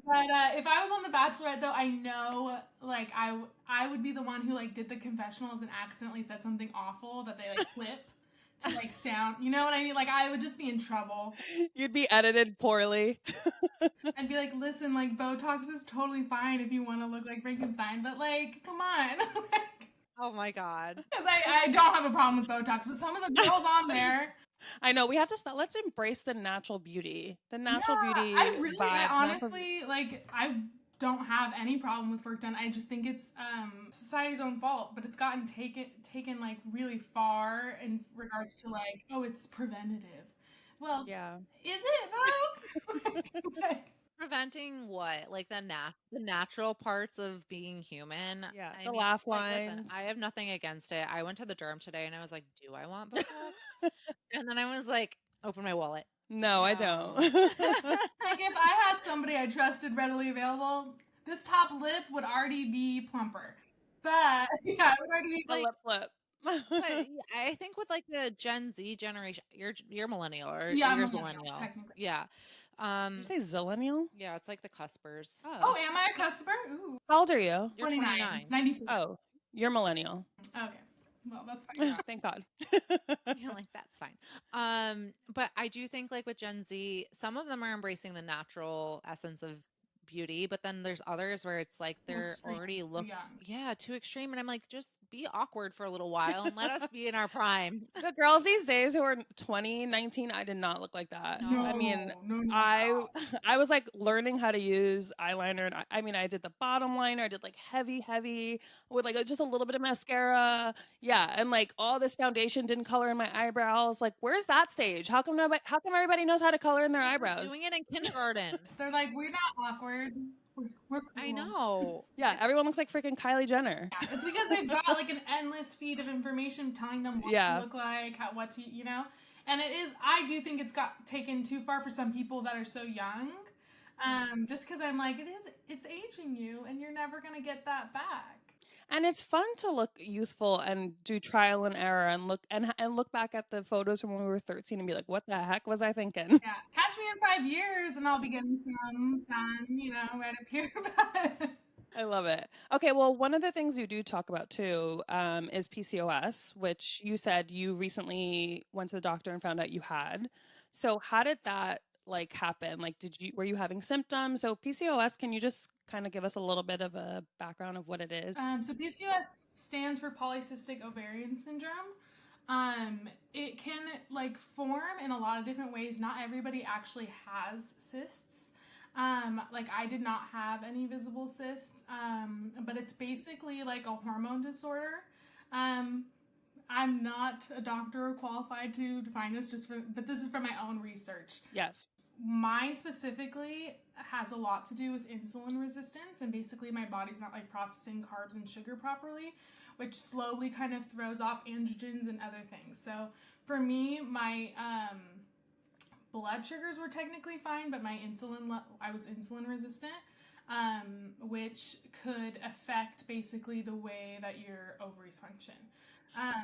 But if I was on The Bachelorette, though, I know like I would be the one who like did the confessionals and accidentally said something awful that they like clip to like sound. You know what I mean? Like I would just be in trouble. You'd be edited poorly. I'd be like, listen, like Botox is totally fine if you want to look like Frankenstein, but like, come on. oh my God. Because I don't have a problem with Botox, but some of the girls on there. I know we have to let's embrace the natural beauty. The natural beauty. I honestly like I don't have any problem with work done. I just think it's society's own fault, but it's gotten taken like really far in regards to like, oh, it's preventative. Well, yeah. Is it though? Preventing what? Like the natural parts of being human? Yeah, the laugh lines. Listen, I have nothing against it. I went to the derm today and I was like, do I want Botox? And then I was like, open my wallet. No, I don't. Like if I had somebody I trusted readily available, this top lip would already be plumper. But yeah, it would already be the like lip flip. But I think with like the Gen Z generation, you're millennial or Yeah, you're millennial, zillennial. technically. Yeah. Did you say zillennial? Yeah, it's like the cuspers. Oh, am I a customer? Ooh. How old are you? You're 29. 29. 94. Oh, you're millennial. Okay. Well, that's fine. Thank God. You're like, that's fine. But I do think like with Gen Z, some of them are embracing the natural essence of beauty, but then there's others where it's like they're Extreme, already too young. yeah, too extreme. And I'm like, just be awkward for a little while and let us be in our prime. The girls these days who are 20, 19, I did not look like that. No. I mean, no. I was like learning how to use eyeliner. And I mean, I did the bottom liner. I did like heavy with like just a little bit of mascara. Yeah, and like all this foundation didn't color in my eyebrows. Like, where's that stage? How come everybody knows how to color in their Kids were eyebrows? doing it in kindergarten. They're like, we're not awkward. We're cool. I know. Yeah, everyone looks like freaking Kylie Jenner. Yeah, it's because they've got like an endless feed of information telling them what Yeah. to look like, what to, you know? And it is, I do think it's got taken too far for some people that are so young. Just because I'm like, it's aging you and you're never going to get that back. And it's fun to look youthful and do trial and error and look back at the photos from when we were 13 and be like, what the heck was I thinking? Yeah, catch me in 5 years and I'll be getting some done, you know, right up here. I love it. Okay, well, one of the things you do talk about too is PCOS, which you said you recently went to the doctor and found out you had. So how did that like happen? Like, were you having symptoms? So PCOS, can you just kind of give us a little bit of a background of what it is? So PCOS stands for polycystic ovarian syndrome. It can like form in a lot of different ways. Not everybody actually has cysts. Like I did not have any visible cysts. But it's basically like a hormone disorder. I'm not a doctor or qualified to define this but this is from my own research. Yes. Mine specifically has a lot to do with insulin resistance, and basically my body's not like processing carbs and sugar properly, which slowly kind of throws off androgens and other things. So for me, my blood sugars were technically fine, but my I was insulin resistant, which could affect basically the way that your ovaries function.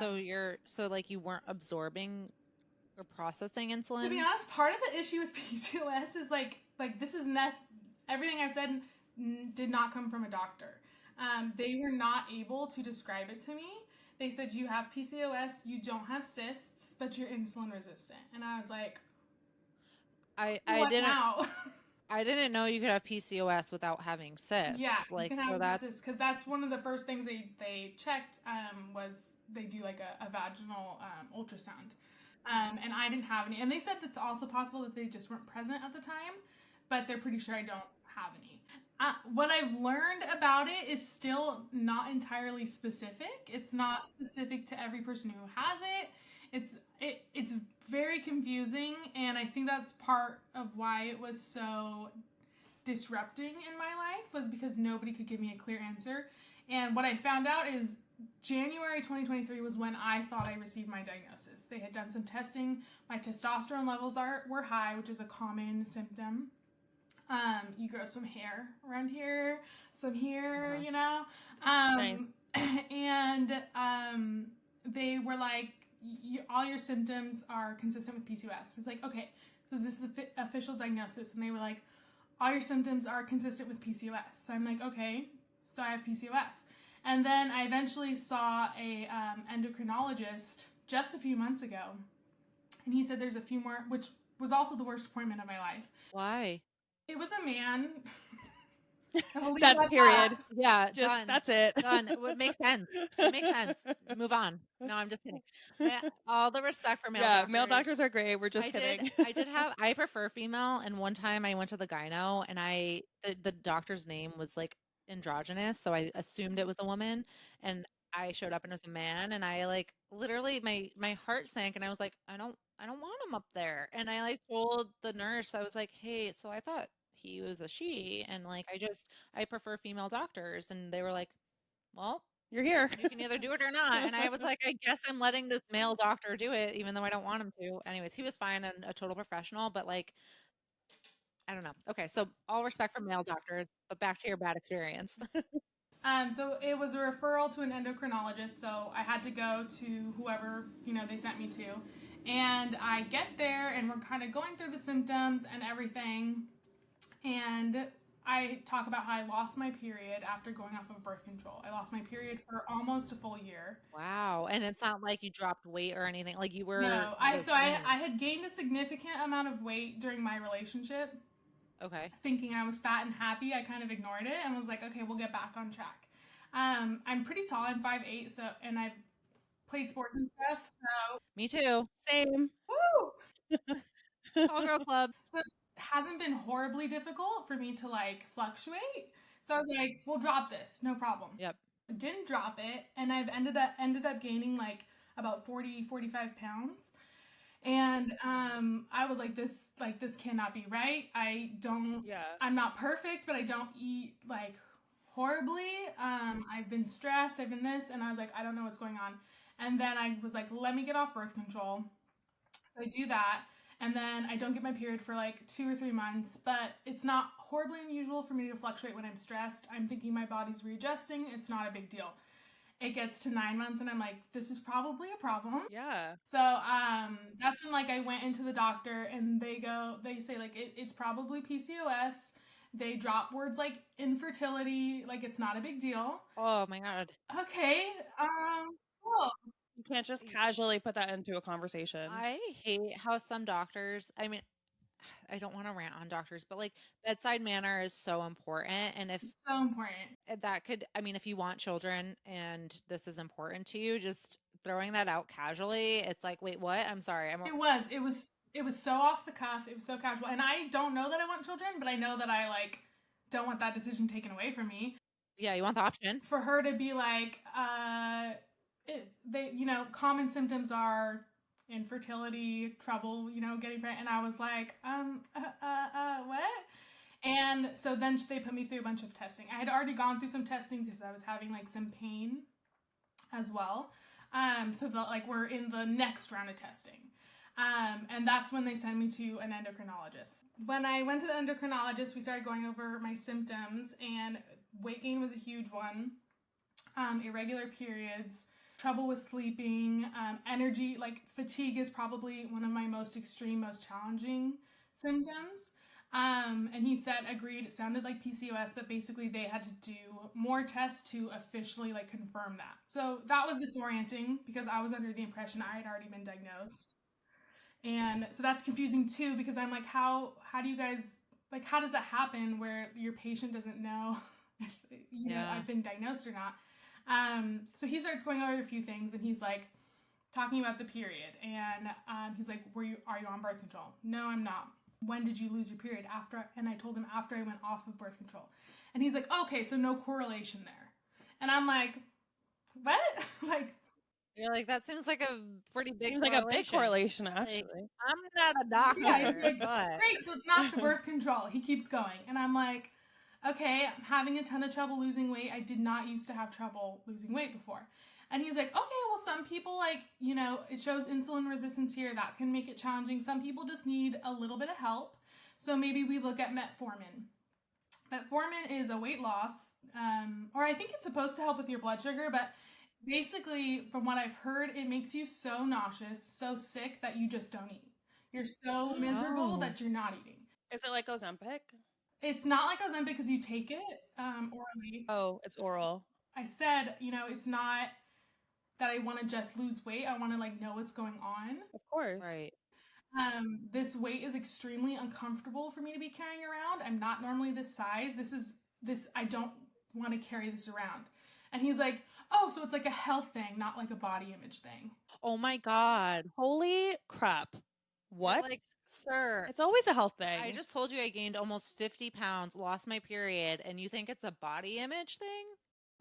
So like you weren't absorbing or processing insulin? To be honest, part of the issue with PCOS is like this is everything I've said did not come from a doctor. They were not able to describe it to me. They said you have PCOS, you don't have cysts, but you're insulin resistant. And I was like, I didn't know you could have PCOS without having cysts. Yeah, like you can have that's cysts because that's one of the first things they checked was they do like a vaginal ultrasound. And I didn't have any. And they said it's also possible that they just weren't present at the time, but they're pretty sure I don't have any. What I've learned about it is still not entirely specific. It's not specific to every person who has it. It's very confusing, and I think that's part of why it was so disrupting in my life, was because nobody could give me a clear answer. And what I found out is January 2023 was when I thought I received my diagnosis. They had done some testing. My testosterone levels were high, which is a common symptom. You grow some hair around here, some here, you know. Nice. And they were like, all your symptoms are consistent with PCOS. It's like, okay, so this is official diagnosis. And they were like, all your symptoms are consistent with PCOS. So I'm like, okay, so I have PCOS. And then I eventually saw a endocrinologist just a few months ago. And he said there's a few more, which was also the worst appointment of my life. Why? It was a man. That period. Yeah, Just, done. that's it. Done. It makes sense. It makes sense. Move on. No, I'm just kidding. All the respect for male doctors. Male doctors are great. We're just kidding. I prefer female. And one time I went to the gyno and the doctor's name was like androgynous. So I assumed it was a woman, and I showed up and it was a man, and I like literally my heart sank, and I was like, I don't want him up there. And I like told the nurse, I was like, hey, so I thought he was a she, and like I prefer female doctors. And they were like, well, you're here. You can either do it or not. And I was like, I guess I'm letting this male doctor do it, even though I don't want him to. Anyways, he was fine and a total professional, but like, I don't know. Okay, so all respect for male doctors, but back to your bad experience. So it was a referral to an endocrinologist, so I had to go to whoever, they sent me to. And I get there and we're kind of going through the symptoms and everything. And I talk about how I lost my period after going off of birth control. I lost my period for almost a full year. Wow. And it's not like you dropped weight or anything. Like you were No, the same. I had gained a significant amount of weight during my relationship. Okay. Thinking I was fat and happy, I kind of ignored it and was like, okay, we'll get back on track. I'm pretty tall. I'm 5'8", and I've played sports and stuff. So Me too. Same. woo! Tall girl club. So it hasn't been horribly difficult for me to like fluctuate. So I was like, we'll drop this, no problem. Yep. I didn't drop it, and I've ended up gaining like about 45 pounds. And I was like, this cannot be right. I'm not perfect, but I don't eat like horribly. I've been stressed, I've been this, and I was like, I don't know what's going on. And then I was like, let me get off birth control. So I do that, and then I don't get my period for like 2 or 3 months, but it's not horribly unusual for me to fluctuate when I'm stressed. I'm thinking my body's readjusting. It's not a big deal. It gets to 9 months and I'm like, this is probably a problem. Yeah. So that's when like I went into the doctor and they say like it's probably PCOS. They drop words like infertility, like it's not a big deal. Oh my God. Okay. Cool. You can't just casually put that into a conversation. I hate how some doctors, I mean, I don't want to rant on doctors, but like bedside manner is so important. And if It's so important. that could, I mean, if you want children and this is important to you, just throwing that out casually, it's like, wait, what? I'm sorry. It was so off the cuff. It was so casual. And I don't know that I want children, but I know that I like don't want that decision taken away from me. Yeah, you want the option. For her to be like, common symptoms are infertility, trouble, getting pregnant. And I was like, what? And so then they put me through a bunch of testing. I had already gone through some testing because I was having like some pain as well. So that like we're in the next round of testing. And that's when they sent me to an endocrinologist. When I went to the endocrinologist, we started going over my symptoms, and weight gain was a huge one. Irregular periods, trouble with sleeping, energy, like fatigue is probably one of my most extreme, most challenging symptoms. And he said, agreed, it sounded like PCOS, but basically they had to do more tests to officially like confirm that. So that was disorienting because I was under the impression I had already been diagnosed. And so that's confusing too, because I'm like, how do you guys, like, how does that happen where your patient doesn't know if, know, I've been diagnosed or not? So he starts going over a few things, and he's like talking about the period, and he's like, are you on birth control? No, I'm not. When did you lose your period? And I told him after I went off of birth control. And he's like, okay, so no correlation there. And I'm like, what? Like, you're like, that seems like a pretty big seems like a big correlation, actually. Like, I'm not a doctor. Yeah, he's like, but... great, so it's not the birth control. He keeps going. And I'm like, okay, I'm having a ton of trouble losing weight. I did not used to have trouble losing weight before. And he's like, okay, well, some people like, it shows insulin resistance here. That can make it challenging. Some people just need a little bit of help. So maybe we look at metformin. Metformin is a weight loss, or I think it's supposed to help with your blood sugar, but basically, from what I've heard, it makes you so nauseous, so sick that you just don't eat. You're so miserable that you're not eating. Is it like Ozempic? It's not like Ozempic because you take it orally. Oh, it's oral. I said, it's not that I want to just lose weight. I want to like know what's going on. Of course. Right. This weight is extremely uncomfortable for me to be carrying around. I'm not normally this size. I don't want to carry this around. And he's like, oh, so it's like a health thing, not like a body image thing. Oh my God. Holy crap. What? Like, sir. It's always a health thing. I just told you I gained almost 50 pounds, lost my period, and you think it's a body image thing?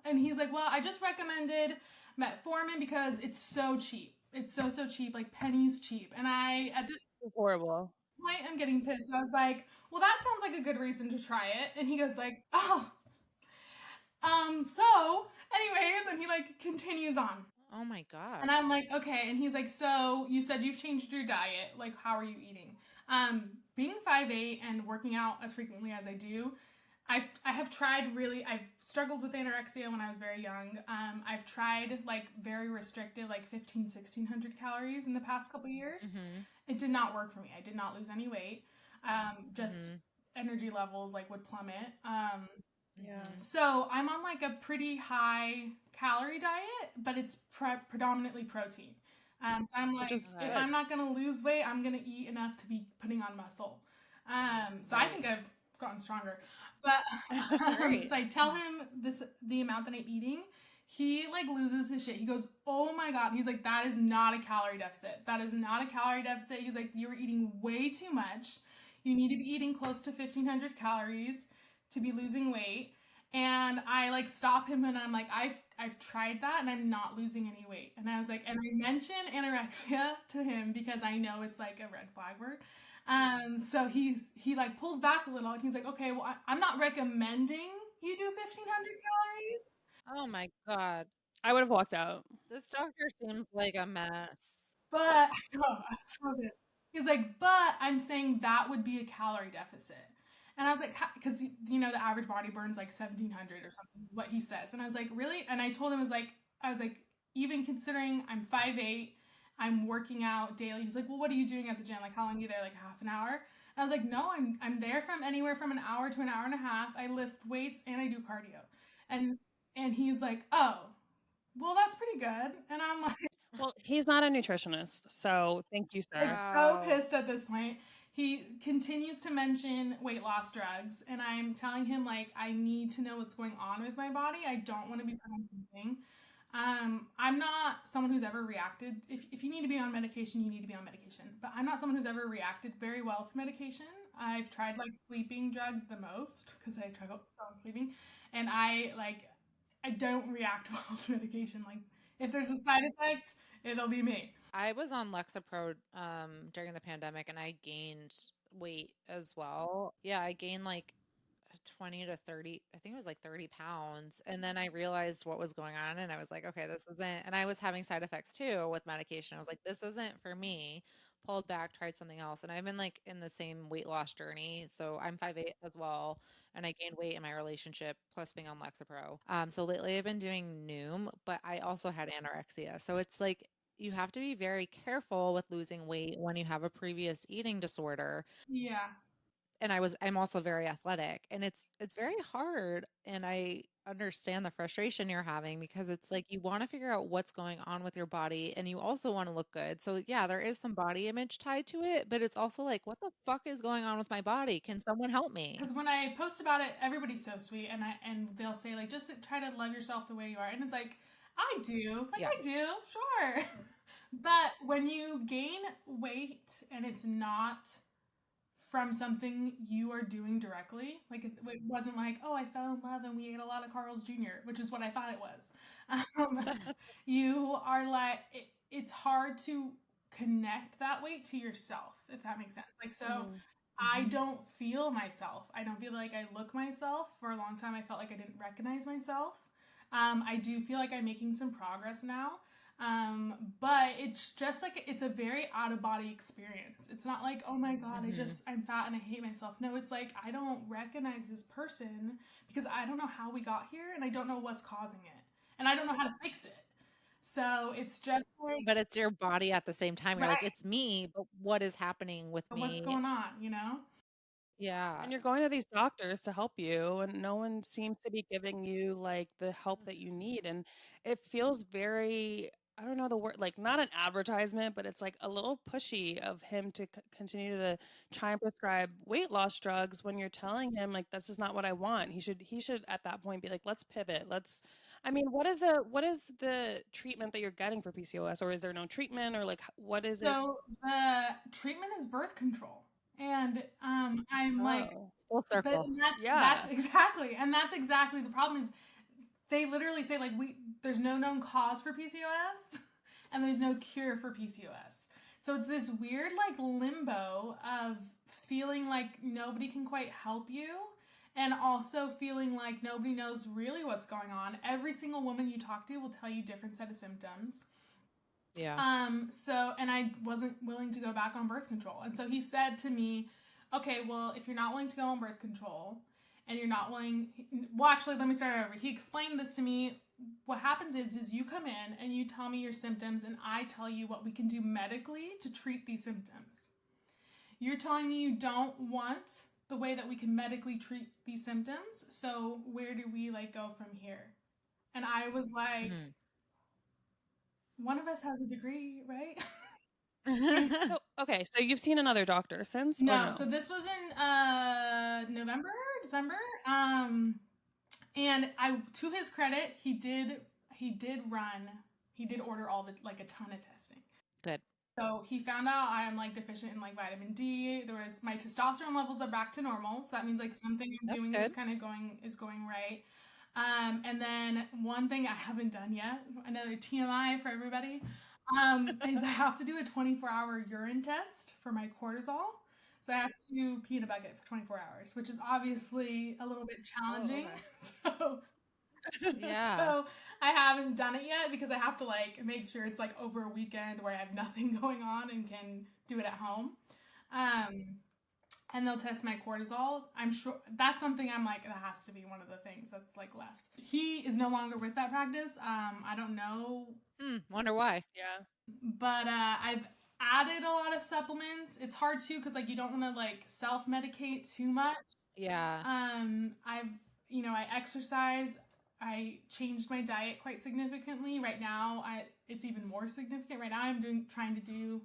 And he's like, well, I just recommended metformin because it's so cheap. It's so cheap, like pennies cheap. And at this horrible point, I'm getting pissed. I was like, well, that sounds like a good reason to try it. And he goes like, oh, so anyways, and he like continues on. Oh my God. And I'm like, okay. And he's like, so you said you've changed your diet. Like, how are you eating? Being 5'8" and working out as frequently as I do, I have tried really. I've struggled with anorexia when I was very young. I've tried like very restricted, like 1,600 calories in the past couple years. Mm-hmm. It did not work for me. I did not lose any weight. Just energy levels like would plummet. Yeah. So I'm on like a pretty high calorie diet, but it's predominantly protein. So I'm like, is if good. I'm not gonna lose weight, I'm gonna eat enough to be putting on muscle. So I Right. think I've gotten stronger. But Great. so I tell him the amount that I'm eating. He like loses his shit. He goes, "Oh my god!" He's like, "That is not a calorie deficit. That is not a calorie deficit." He's like, "You're eating way too much. You need to be eating close to 1,500 calories to be losing weight." And I like stop him and I'm like, I've tried that and I'm not losing any weight. And I was like, and I mention anorexia to him because I know it's like a red flag word. So he like pulls back a little and he's like, okay, well, I'm not recommending you do 1,500 calories. Oh my God. I would have walked out. This doctor seems like a mess. But oh, I saw this. He's like, but I'm saying that would be a calorie deficit. And I was like, because you know the average body burns like 1,700 or something, is what he says. And I was like, really? And I told him, I was like, even considering I'm 5'8", I'm working out daily. He's like, well, what are you doing at the gym? Like, how long are you there? Like half an hour? And I was like, no, I'm there from anywhere from an hour to an hour and a half. I lift weights and I do cardio. And he's like, oh, well, that's pretty good. And I'm like, Well, he's not a nutritionist, so thank you, like sir. so pissed at this point. He continues to mention weight loss drugs, and I'm telling him like I need to know what's going on with my body. I don't want to be put on something. I'm not someone who's ever reacted. If you need to be on medication, you need to be on medication. But I'm not someone who's ever reacted very well to medication. I've tried like sleeping drugs the most because I try to stop sleeping, and I don't react well to medication. Like if there's a side effect, it'll be me. I was on Lexapro during the pandemic and I gained weight as well. Yeah, I gained like 20 to 30, I think it was like 30 pounds. And then I realized what was going on and I was like, okay, this isn't, and I was having side effects too with medication. I was like, this isn't for me. Pulled back, tried something else. And I've been like in the same weight loss journey. So I'm 5'8" as well. And I gained weight in my relationship plus being on Lexapro. So lately I've been doing Noom, but I also had anorexia. So it's like, you have to be very careful with losing weight when you have a previous eating disorder. Yeah. And I'm also very athletic and it's very hard, and I understand the frustration you're having because it's like you want to figure out what's going on with your body and you also want to look good. So yeah, there is some body image tied to it, but it's also like, what the fuck is going on with my body? Can someone help me? Because when I post about it, everybody's so sweet, and they'll say like, just try to love yourself the way you are, and it's like, I do, like Yeah. I do, sure. But when you gain weight and it's not from something you are doing directly, like it wasn't like, oh, I fell in love and we ate a lot of Carl's Jr., which is what I thought it was. You are like, it's hard to connect that weight to yourself, if that makes sense. Like, so I don't feel myself. I don't feel like I look myself. For a long time, I felt like I didn't recognize myself. I do feel like I'm making some progress now. But it's just like, it's a very out of body experience. It's not like, oh my God, I'm fat and I hate myself. No, it's like, I don't recognize this person because I don't know how we got here and I don't know what's causing it. And I don't know how to fix it. So it's just like, But it's your body at the same time. You're like, right, it's me, but what is happening with what's me? going on, you know? Yeah. And you're going to these doctors to help you, and no one seems to be giving you like the help that you need. And it feels very, I don't know the word, like not an advertisement, but it's like a little pushy of him to continue to try and prescribe weight loss drugs when you're telling him like this is not what I want. He should at that point be like, let's pivot. I mean, what is the treatment that you're getting for PCOS, or is there no treatment, or like what is it? So the treatment is birth control. And I'm like, Oh, Full but circle. that's yeah. exactly the problem is they literally say like there's no known cause for PCOS and there's no cure for PCOS. So it's this weird like limbo of feeling like nobody can quite help you and also feeling like nobody knows really what's going on. Every single woman you talk to will tell you different set of symptoms. Yeah. So, and I wasn't willing to go back on birth control. And so he said to me, okay, well, if you're not willing to go on birth control and you're not willing, well, actually, let me start over. He explained this to me. What happens is you come in and you tell me your symptoms, and I tell you what we can do medically to treat these symptoms. You're telling me you don't want the way that we can medically treat these symptoms, so where do we like go from here? And I was like, one of us has a degree, right? So, okay, so you've seen another doctor since? Or No, so this was in November, December. And to his credit, he did order all the, like, a ton of testing. Good. So he found out I'm like deficient in like vitamin D. My testosterone levels are back to normal, so that means like something I'm doing is kind of going right. And then one thing I haven't done yet, another TMI for everybody, is I have to do a 24-hour urine test for my cortisol. So I have to pee in a bucket for 24 hours, which is obviously a little bit challenging. Oh, okay. So I haven't done it yet because I have to like make sure it's like over a weekend where I have nothing going on and can do it at home. And they'll test my cortisol. I'm sure that's something I'm like, that has to be one of the things that's like left. He is no longer with that practice. I don't know. Wonder why. Yeah. But I've added a lot of supplements. It's hard too because like you don't want to like self-medicate too much. Yeah. I exercise. I changed my diet quite significantly. Right now, it's even more significant. Right now, I'm trying to do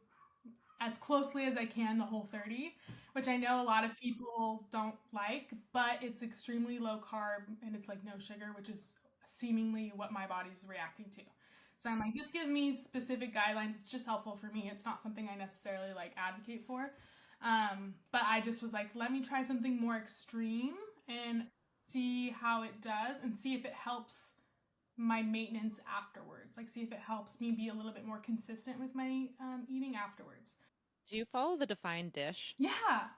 as closely as I can the Whole30, which I know a lot of people don't like, but it's extremely low carb and it's like no sugar, which is seemingly what my body's reacting to. So I'm like, this gives me specific guidelines. It's just helpful for me. It's not something I necessarily like advocate for. But I just was like, let me try something more extreme and see how it does and see if it helps my maintenance afterwards. Like, see if it helps me be a little bit more consistent with my eating afterwards. Do you follow the Defined Dish? Yeah,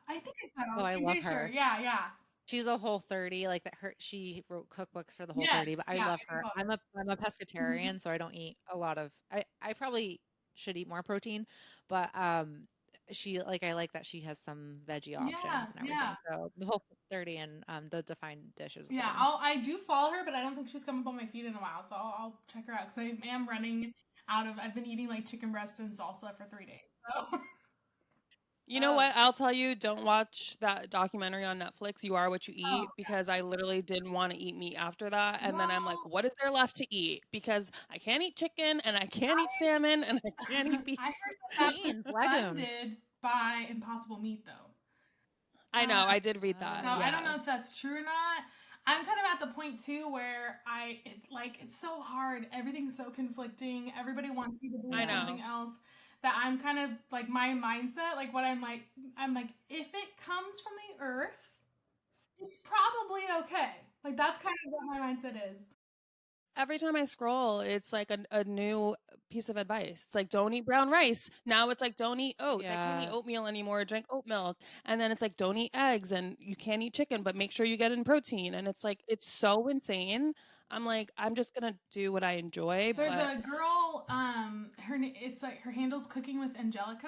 I think I saw. Oh, I love her. Sure. Yeah. She's a Whole30, like that. She wrote cookbooks for the Whole30, but I love her. I'm a pescatarian, so I don't eat a lot of. I probably should eat more protein, but she I like that she has some veggie options and everything. Yeah. So the Whole30 and the Defined Dish is. Yeah, I do follow her, but I don't think she's come up on my feed in a while, so I'll check her out because I am running out of. I've been eating like chicken breast and salsa for 3 days. So. You know what? I'll tell you, don't watch that documentary on Netflix, You Are What You Eat, because I literally didn't want to eat meat after that. And then I'm like, what is there left to eat? Because I can't eat chicken, and I can't eat salmon, and I can't eat beef. I heard that was funded by Impossible Meat, though. I know, I did read that. Now, I don't know if that's true or not. I'm kind of at the point, too, where it's so hard. Everything's so conflicting. Everybody wants you to believe something else. That I'm kind of like my mindset, like what I'm like, if it comes from the earth, it's probably okay. Like that's kind of what my mindset is. Every time I scroll, it's like a new piece of advice. It's like, don't eat brown rice. Now it's like, don't eat oats. I can't eat oatmeal anymore. Drink oat milk. And then it's like, don't eat eggs and you can't eat chicken, but make sure you get in protein. And it's like, it's so insane. I'm like, I'm just going to do what I enjoy. There's a girl, her handle's Cooking with Angelica.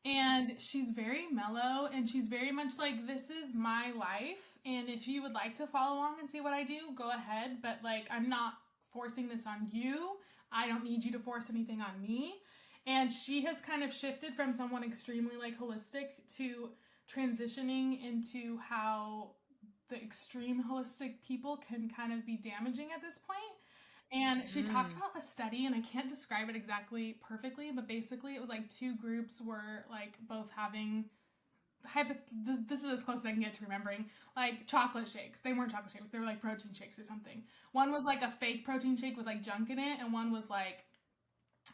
And she's very mellow and she's very much like, this is my life. And if you would like to follow along and see what I do, go ahead. But like, I'm not forcing this on you. I don't need you to force anything on me. And she has kind of shifted from someone extremely like holistic to transitioning into how the extreme holistic people can kind of be damaging at this point. And she talked about a study, and I can't describe it exactly perfectly, but basically it was like 2 groups were like both having this is as close as I can get to remembering, like chocolate shakes. They weren't chocolate shakes, they were like protein shakes or something. One was like a fake protein shake with like junk in it, and one was like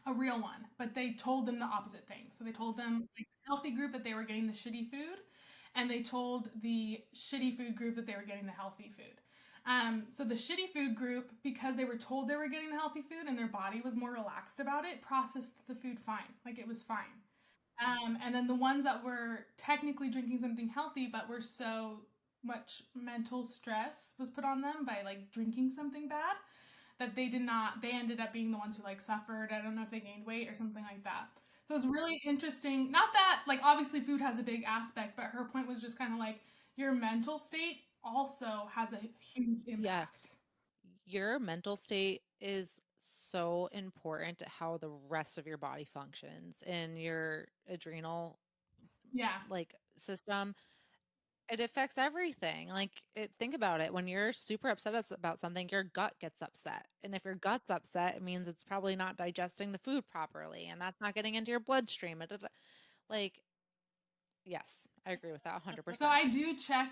a real one, but they told them the opposite thing. So they told them, like, the healthy group that they were getting the shitty food, and they told the shitty food group that they were getting the healthy food. So the shitty food group, because they were told they were getting the healthy food and their body was more relaxed about it, processed the food fine. Like, it was fine. And then the ones that were technically drinking something healthy, but were so much mental stress was put on them by like drinking something bad, that they ended up being the ones who like suffered. I don't know if they gained weight or something like that. So it's really interesting. Not that, like, obviously food has a big aspect, but her point was just kind of like, your mental state also has a huge impact. Yes. Your mental state is so important to how the rest of your body functions and your adrenal Yeah. like system. It affects everything. Think about it. When you're super upset about something, your gut gets upset. And if your gut's upset, it means it's probably not digesting the food properly and that's not getting into your bloodstream. Like, yes, I agree with that 100%. So I do check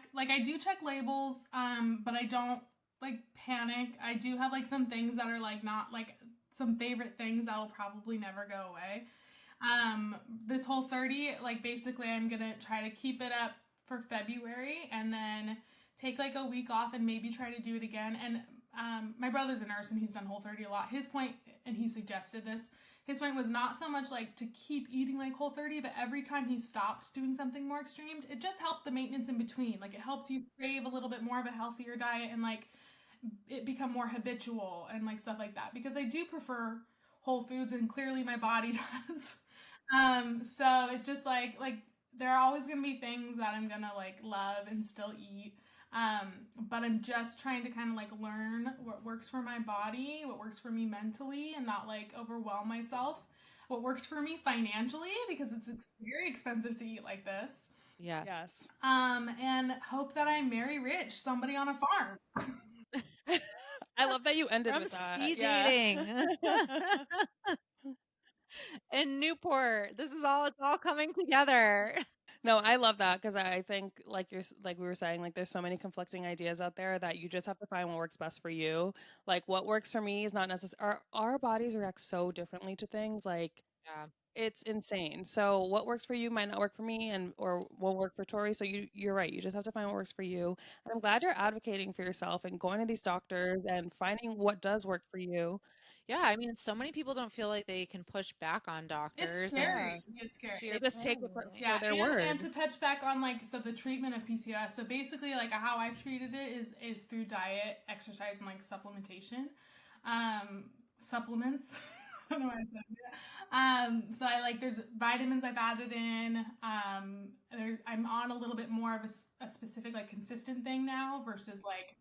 labels, but I don't like panic. I do have like some things that are like not like some favorite things that'll probably never go away. This Whole30, like basically I'm gonna try to keep it up for February and then take like a week off and maybe try to do it again. And my brother's a nurse and he's done Whole30 a lot. His point, and he suggested this, his point was not so much like to keep eating like Whole30, but every time he stopped doing something more extreme, it just helped the maintenance in between. Like it helped you crave a little bit more of a healthier diet and like it become more habitual and like stuff like that. Because I do prefer whole foods and clearly my body does. So it's just like there are always gonna be things that I'm gonna like love and still eat. But I'm just trying to kind of like learn what works for my body, what works for me mentally, and not like overwhelm myself. What works for me financially, because it's very expensive to eat like this. Yes. And hope that I marry rich, somebody on a farm. I love that you ended From with that. speed Yeah. dating. In Newport. It's all coming together. No, I love that because I think like we were saying, like there's so many conflicting ideas out there that you just have to find what works best for you. Like what works for me is not necessary. Our bodies react so differently to things. Like Yeah. it's insane. So what works for you might not work for me and or won't work for Tori. So you're right. You just have to find what works for you. And I'm glad you're advocating for yourself and going to these doctors and finding what does work for you. Yeah, I mean, so many people don't feel like they can push back on doctors. It's scary. It's scary. To your They just take it point. for their word. And to touch back on like the treatment of PCOS. So basically, like how I've treated it is through diet, exercise, and like supplementation. Supplements. I don't know why I said that. So I like there's vitamins I've added in. I'm on a little bit more of a specific like consistent thing now versus like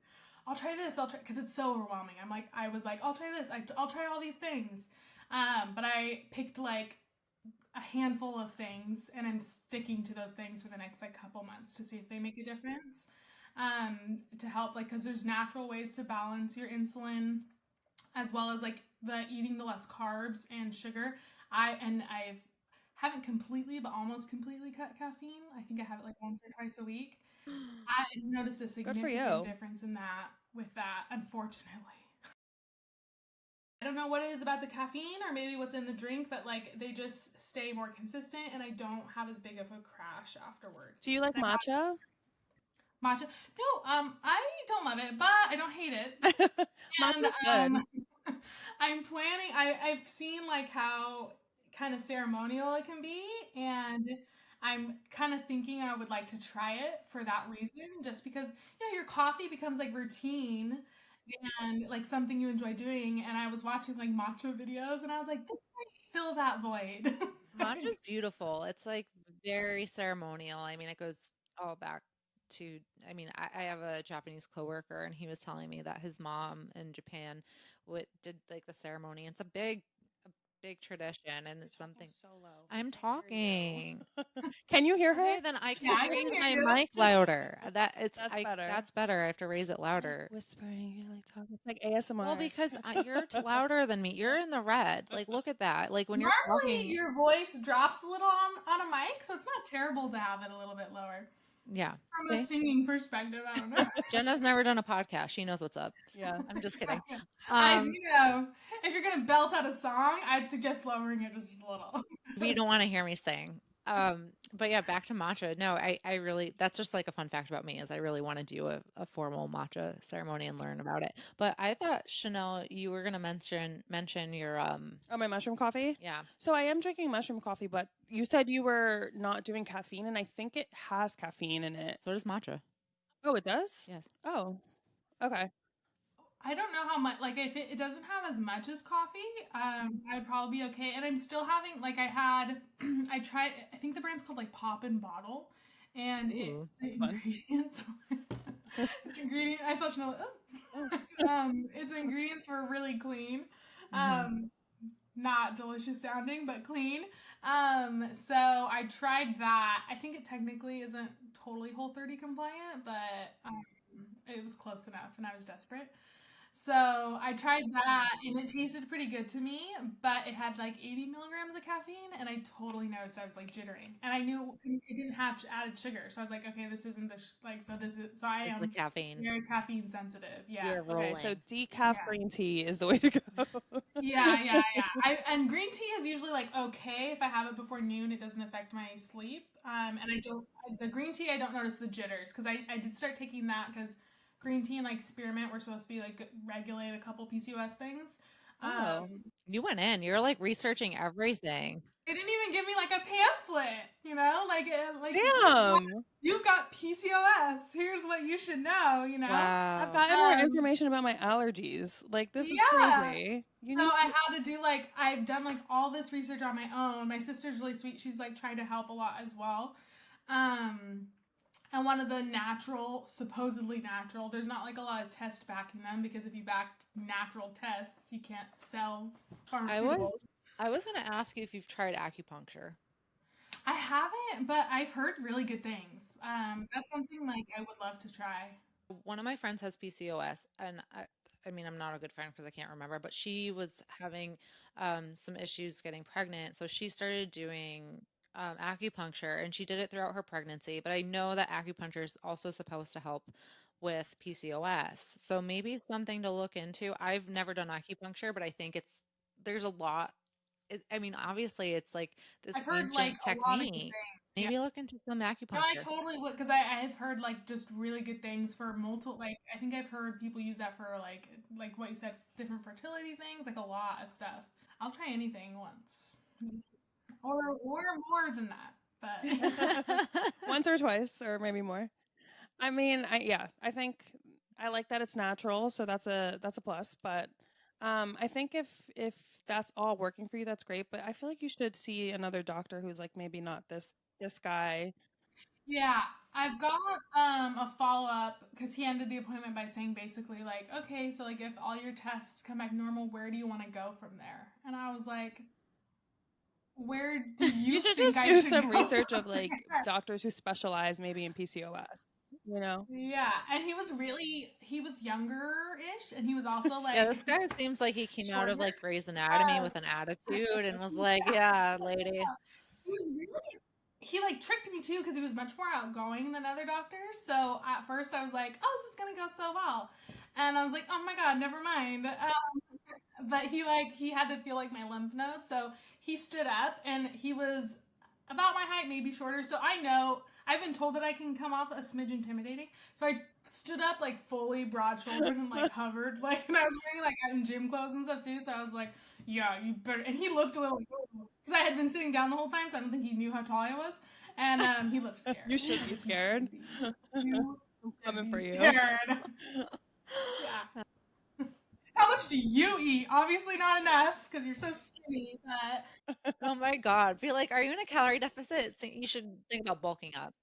I'll try this, I'll try, because it's so overwhelming. I was like, I'll try this, I'll try all these things. But I picked like a handful of things and I'm sticking to those things for the next like couple months to see if they make a difference. To help, like, because there's natural ways to balance your insulin as well as like eating the less carbs and sugar. I haven't completely, but almost completely cut caffeine. I think I have it like once or twice a week. I noticed a significant difference in that with that, unfortunately. I don't know what it is about the caffeine or maybe what's in the drink, but like they just stay more consistent and I don't have as big of a crash afterward. Do you like matcha? Matcha? No, I don't love it, but I don't hate it. Matcha's good. I'm planning, I've seen like how kind of ceremonial it can be, and I'm kind of thinking I would like to try it for that reason, just because, you know, your coffee becomes like routine and like something you enjoy doing. And I was watching like matcha videos and I was like, this might fill that void. Matcha's beautiful. It's like very ceremonial. I mean, it goes all back to, I mean, I have a Japanese coworker and he was telling me that his mom in Japan did like the ceremony. It's a big tradition and it's something. So low. I'm talking. Can you hear her? Okay, then I can I raise can my hear you. mic louder. That's better. That's better. I have to raise it louder. Whispering, you're like talking. It's like ASMR. Well, because you're louder than me. You're in the red. Like, look at that. Like when you're Normally talking, your voice drops a little on a mic, so it's not terrible to have it a little bit lower. yeah. From a singing perspective, I don't know. Jenna's never done a podcast. She knows what's up. Yeah. I'm just kidding. I do know. If you're gonna belt out a song, I'd suggest lowering it just a little. You don't want to hear me sing. But yeah, back to matcha. No, I really, that's just like a fun fact about me is I really want to do a formal matcha ceremony and learn about it. But I thought, Chanel, you were going to mention your, Oh, my mushroom coffee? yeah. So I am drinking mushroom coffee, but you said you were not doing caffeine, and I think it has caffeine in it. So does matcha. Oh, it does? Yes. Oh, okay. I don't know how much, like if it doesn't have as much as coffee, I would probably be okay. And I'm still having, like I tried, I think the brand's called like Pop and Bottle, and Ooh, the ingredients Its ingredient. I saw Chanel. Oh. Its ingredients were really clean. Mhm. Not delicious sounding, but clean. So I tried that. I think it technically isn't totally Whole30 compliant, but it was close enough, and I was desperate. So I tried that, and it tasted pretty good to me, but it had like 80 milligrams of caffeine, and I totally noticed I was like jittering, and I knew it didn't have added sugar, so I was like, okay, this isn't so I It's the am caffeine. very caffeine sensitive. Yeah, You're Okay, so rolling. decaf yeah. green tea is the way to go. Yeah. And green tea is usually like okay if I have it before noon. It doesn't affect my sleep. And I don't the green tea. I don't notice the jitters because I did start taking that because green tea and like spearmint were supposed to be like regulate a couple PCOS things. Oh. You went in. You're like researching everything. They didn't even give me like a pamphlet, like Damn. you've got PCOS. Here's what you should know, I've Wow. gotten more information about my allergies. Like, this is Yeah. crazy. You So need I had to do like I've done like all this research on my own. My sister's really sweet. She's like trying to help a lot as well. And one of the supposedly natural, there's not like a lot of tests backing them because if you backed natural tests, you can't sell pharmaceuticals. I was going to ask you if you've tried acupuncture. I haven't, but I've heard really good things. That's something like I would love to try. One of my friends has PCOS, and I mean, I'm not a good friend because I can't remember, but she was having some issues getting pregnant. So she started doing acupuncture, and she did it throughout her pregnancy. But I know that acupuncture is also supposed to help with PCOS. So maybe something to look into. I've never done acupuncture, but I think there's a lot. I mean, obviously, it's like this I've heard like ancient a lot of good technique. things. Yeah. Maybe look into some No, I acupuncture. totally would because I've heard like just really good things for multiple. Like I think I've heard people use that for like what you said, different fertility things, like a lot of stuff. I'll try anything once, or more than that. But once or twice or maybe more. I mean, I think I like that it's natural, so that's a plus. But I think if that's all working for you, that's great. But I feel like you should see another doctor who's like maybe not this guy. yeah, I've got a follow up because he ended the appointment by saying basically like, okay, so like if all your tests come back normal, where do you want to go from there? And I was like, where do You you should think just I do should some go research of from like there? doctors who specialize maybe in PCOS. You know? Yeah, and he was younger-ish, and he was also Yeah, like this guy seems like he came out of shorter. like Grey's Anatomy Um, with an attitude and was like, "Yeah, lady." he was really he like tricked me too because he was much more outgoing than other doctors. So at first I was like, "Oh, this is gonna go so well," and I was like, "Oh my god, never mind." But he had to feel like my lymph nodes, so he stood up and he was about my height, maybe shorter. So I know I've been told that I can come off a smidge intimidating. So I stood up like fully broad shouldered and like hovered, like, and I was wearing like gym clothes and stuff too. So I was like, yeah, you better. And he looked a little because I had been sitting down the whole time, so I don't think he knew how tall I was. And he looked scared. You should be scared. You I'm should coming be for you. scared. Yeah. How much do you eat? Obviously not enough because you're so skinny. But Oh my God. Be like, "Are you in a calorie deficit? So you should think about bulking up."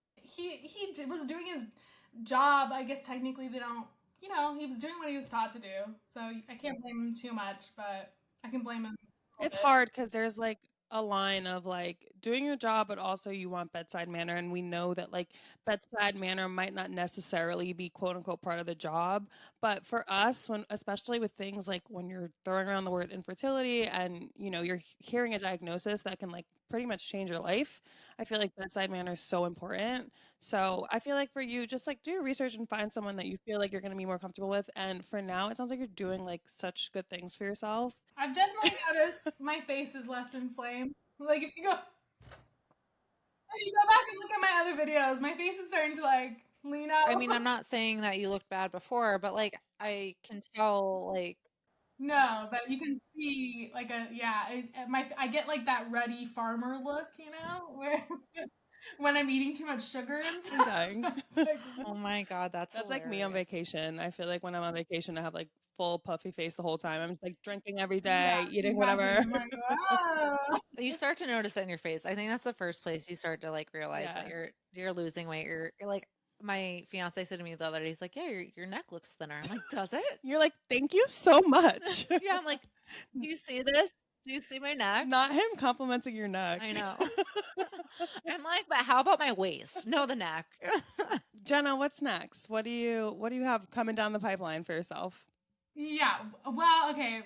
was doing his job. I guess technically they don't. He was doing what he was taught to do. So I can't blame him too much, but I can blame him a It's little bit. hard because there's like a line of like doing your job, but also you want bedside manner. And we know that like bedside manner might not necessarily be quote unquote part of the job. But for us, when especially with things like when you're throwing around the word infertility and you're hearing a diagnosis that can like pretty much change your life, I feel like bedside manner is so important. So I feel like for you, just like do your research and find someone that you feel like you're going to be more comfortable with. And for now, it sounds like you're doing like such good things for yourself. I've definitely noticed my face is less inflamed. Like if you go back and look at my other videos, my face is starting to like lean I mean, out. I'm not saying that you looked bad before, but like I can tell, like, No, but you can see like I get like that ruddy farmer look, where when I'm eating too much sugar and I'm stuff. dying. It's like, oh my God, that's That's like me on hilarious. vacation. I feel like when I'm on vacation, I have like full puffy face the whole time. I'm just like drinking every yeah, day, eating exactly. whatever. I'm like, oh. You start to notice it in your face. I think that's the first place you start to like realize that Yeah. you're losing weight. You're like my fiance said to me the other day, he's like, "Yeah, your neck looks thinner." I'm like, "Does it?" You're like, thank you so much. Yeah, I'm like, "Do you see this? Do you see my neck?" Not him complimenting your neck. I know. I'm like, "But how about my waist? No, the neck." Jenna, what's next? What do you have coming down the pipeline for yourself? Yeah. Well, okay.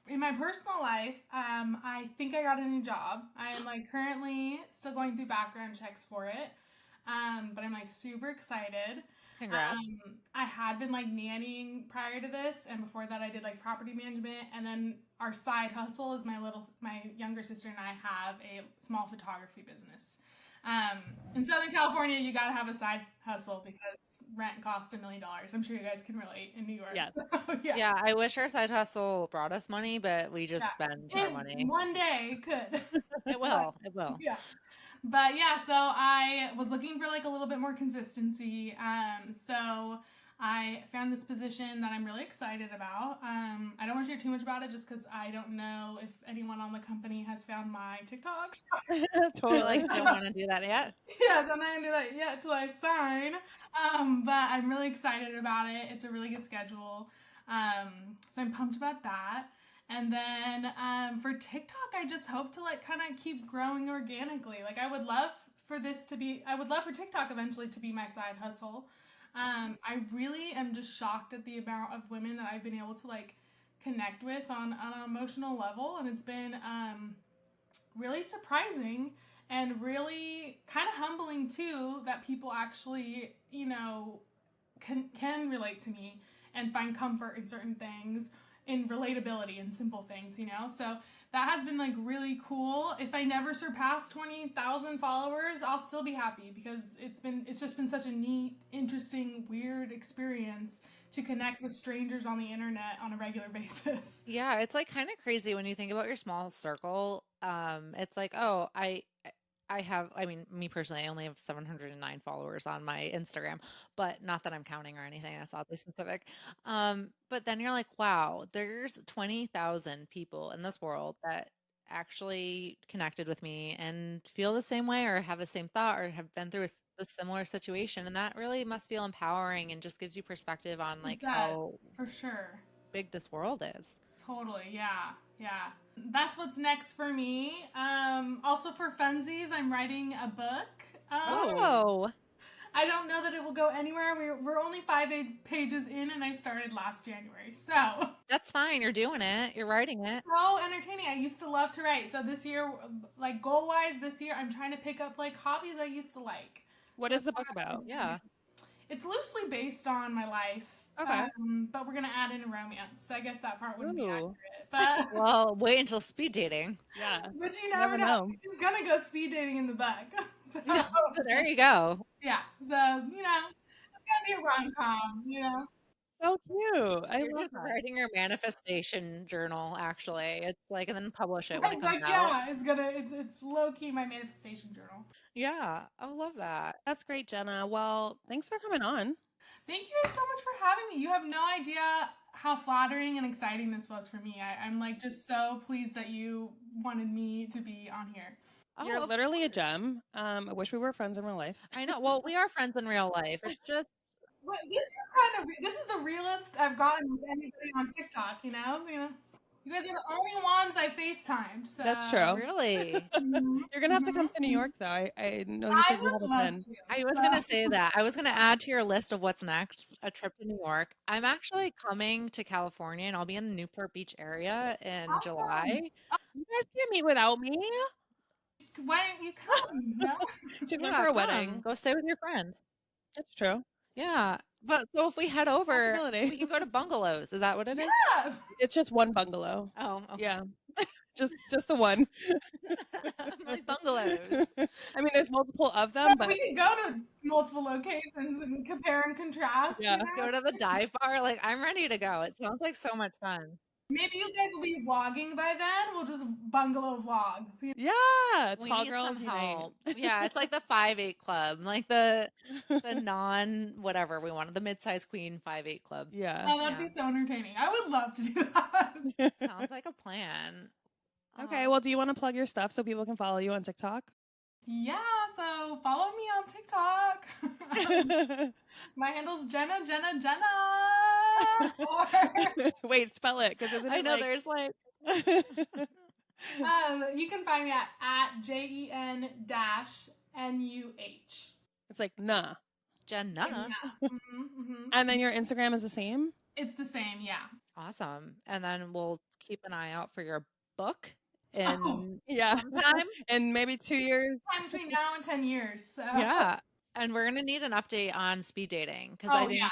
In my personal life, I think I got a new job. I am like currently still going through background checks for it. But I'm like super excited. Congrats. I had been like nannying prior to this, and before that I did like property management, and then our side hustle is my younger sister and I have a small photography business. In Southern California, you gotta have a side hustle because rent costs $1 million. I'm sure you guys can relate in New York. Yes. So, yeah. Yeah, I wish our side hustle brought us money, but we just spend our money. One day it could. It will. It will. Yeah. But yeah, so I was looking for like a little bit more consistency. So I found this position that I'm really excited about. I don't want to share too much about it just because I don't know if anyone on the company has found my TikToks. Totally. Like, don't want to do that yet. Yeah, so I'm not gonna do that yet till I sign. But I'm really excited about it. It's a really good schedule. So I'm pumped about that. And then for TikTok, I just hope to like kind of keep growing organically. Like I would love for TikTok eventually to be my side hustle. I really am just shocked at the amount of women that I've been able to like connect with on an emotional level, and it's been really surprising and really kind of humbling too that people actually, can relate to me and find comfort in certain things, in relatability and simple things, So that has been like really cool. If I never surpass 20,000 followers, I'll still be happy because it's just been such a neat, interesting, weird experience to connect with strangers on the internet on a regular basis. Yeah, it's like kind of crazy when you think about your small circle. It's like, oh, I have, I mean, me personally, I only have 709 followers on my Instagram, but not that I'm counting or anything. That's oddly specific. But then you're like, wow, there's 20,000 people in this world that actually connected with me and feel the same way or have the same thought or have been through a similar situation. And that really must feel empowering and just gives you perspective on like how for sure big this world is. Totally, yeah. That's what's next for me. Also for funsies, I'm writing a book. Oh. I don't know that it will go anywhere. We're only 5 pages in, and I started last January. So that's fine. You're doing it. You're writing it. So entertaining. I used to love to write. So this year, like goal-wise, this year I'm trying to pick up like hobbies I used to like. What is the book about? Yeah. It's loosely based on my life. Okay. But we're gonna add in a romance. I guess that part wouldn't be accurate. But well, wait until speed dating. Yeah. But you never know. She's gonna go speed dating in the book. So, there you go. Yeah. So, it's gonna be a rom-com, So cute. You're just writing your manifestation journal, actually. It's like, and then publish it when it comes out. Yeah, it's low-key my manifestation journal. Yeah. I love that. That's great, Jenna. Well, thanks for coming on. Thank you guys so much for having me. You have no idea how flattering and exciting this was for me. I'm like just so pleased that you wanted me to be on here. You're literally a gem. I wish we were friends in real life. I know. Well, we are friends in real life. It's just this is the realest I've gotten with anybody on TikTok, You guys are the only ones I FaceTimed. So. That's true. Really? You're going to have to come to New York, though. I know you said you have a pen. I was going to say that. I was going to add to your list of what's next, a trip to New York. I'm actually coming to California, and I'll be in the Newport Beach area in July. You guys can't meet without me. Why don't you come? She's going for a wedding. Go stay with your friend. That's true. Yeah. But so if we head over, we can go to bungalows. Is that what it is? Yeah. It's just one bungalow. Oh, okay. Yeah. just the one. Like bungalows. I mean, there's multiple of them, but we can go to multiple locations and compare and contrast. Yeah. Go to the dive bar. Like, I'm ready to go. It sounds like so much fun. Maybe you guys will be vlogging by then. We'll just bungalow vlogs. Yeah, tall girls unite. Yeah, it's like the 5'8" club, like the non whatever we wanted, the mid-sized queen 5'8" club. Yeah, oh, that'd be so entertaining. I would love to do that. Sounds like a plan. Okay, well, do you want to plug your stuff so people can follow you on TikTok? Yeah, so follow me on TikTok. My handle's Jenna. Or Wait, spell it, because isn't I it know like... there's like you can find me at JEN-NUH. It's like nah. Jenna. And then your Instagram is the same? It's the same, yeah. Awesome. And then we'll keep an eye out for your book Oh, in Yeah. sometime. In maybe 2 years. time between now and 10 years. So. Yeah. And we're going to need an update on speed dating because Oh, I think yes.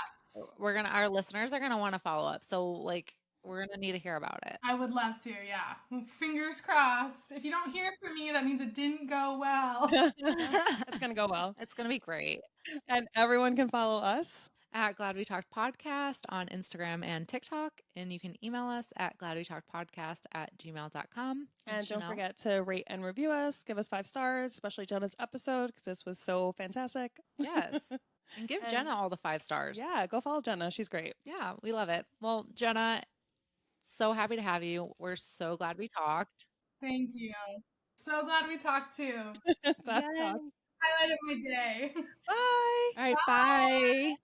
our listeners are going to want to follow up. So, like, we're going to need to hear about it. I would love to, yeah. Fingers crossed. If you don't hear from me, that means it didn't go well. It's going to go well. It's going to be great. And everyone can follow us At Glad We Talked Podcast on Instagram and TikTok. And you can email us at gladwetalkedpodcast@gmail.com. and don't Chanel, forget to rate and review us. Give us 5 stars, especially Jenna's episode, because this was so fantastic. Yes. And give And- Jenna all the 5 stars. Yeah, go follow Jenna. She's great. Yeah, we love it. Well, Jenna, so happy to have you. We're so glad we talked. Thank you. So glad we talked too. Glad to Yay. talk. Highlight of my day. Bye. All right, bye.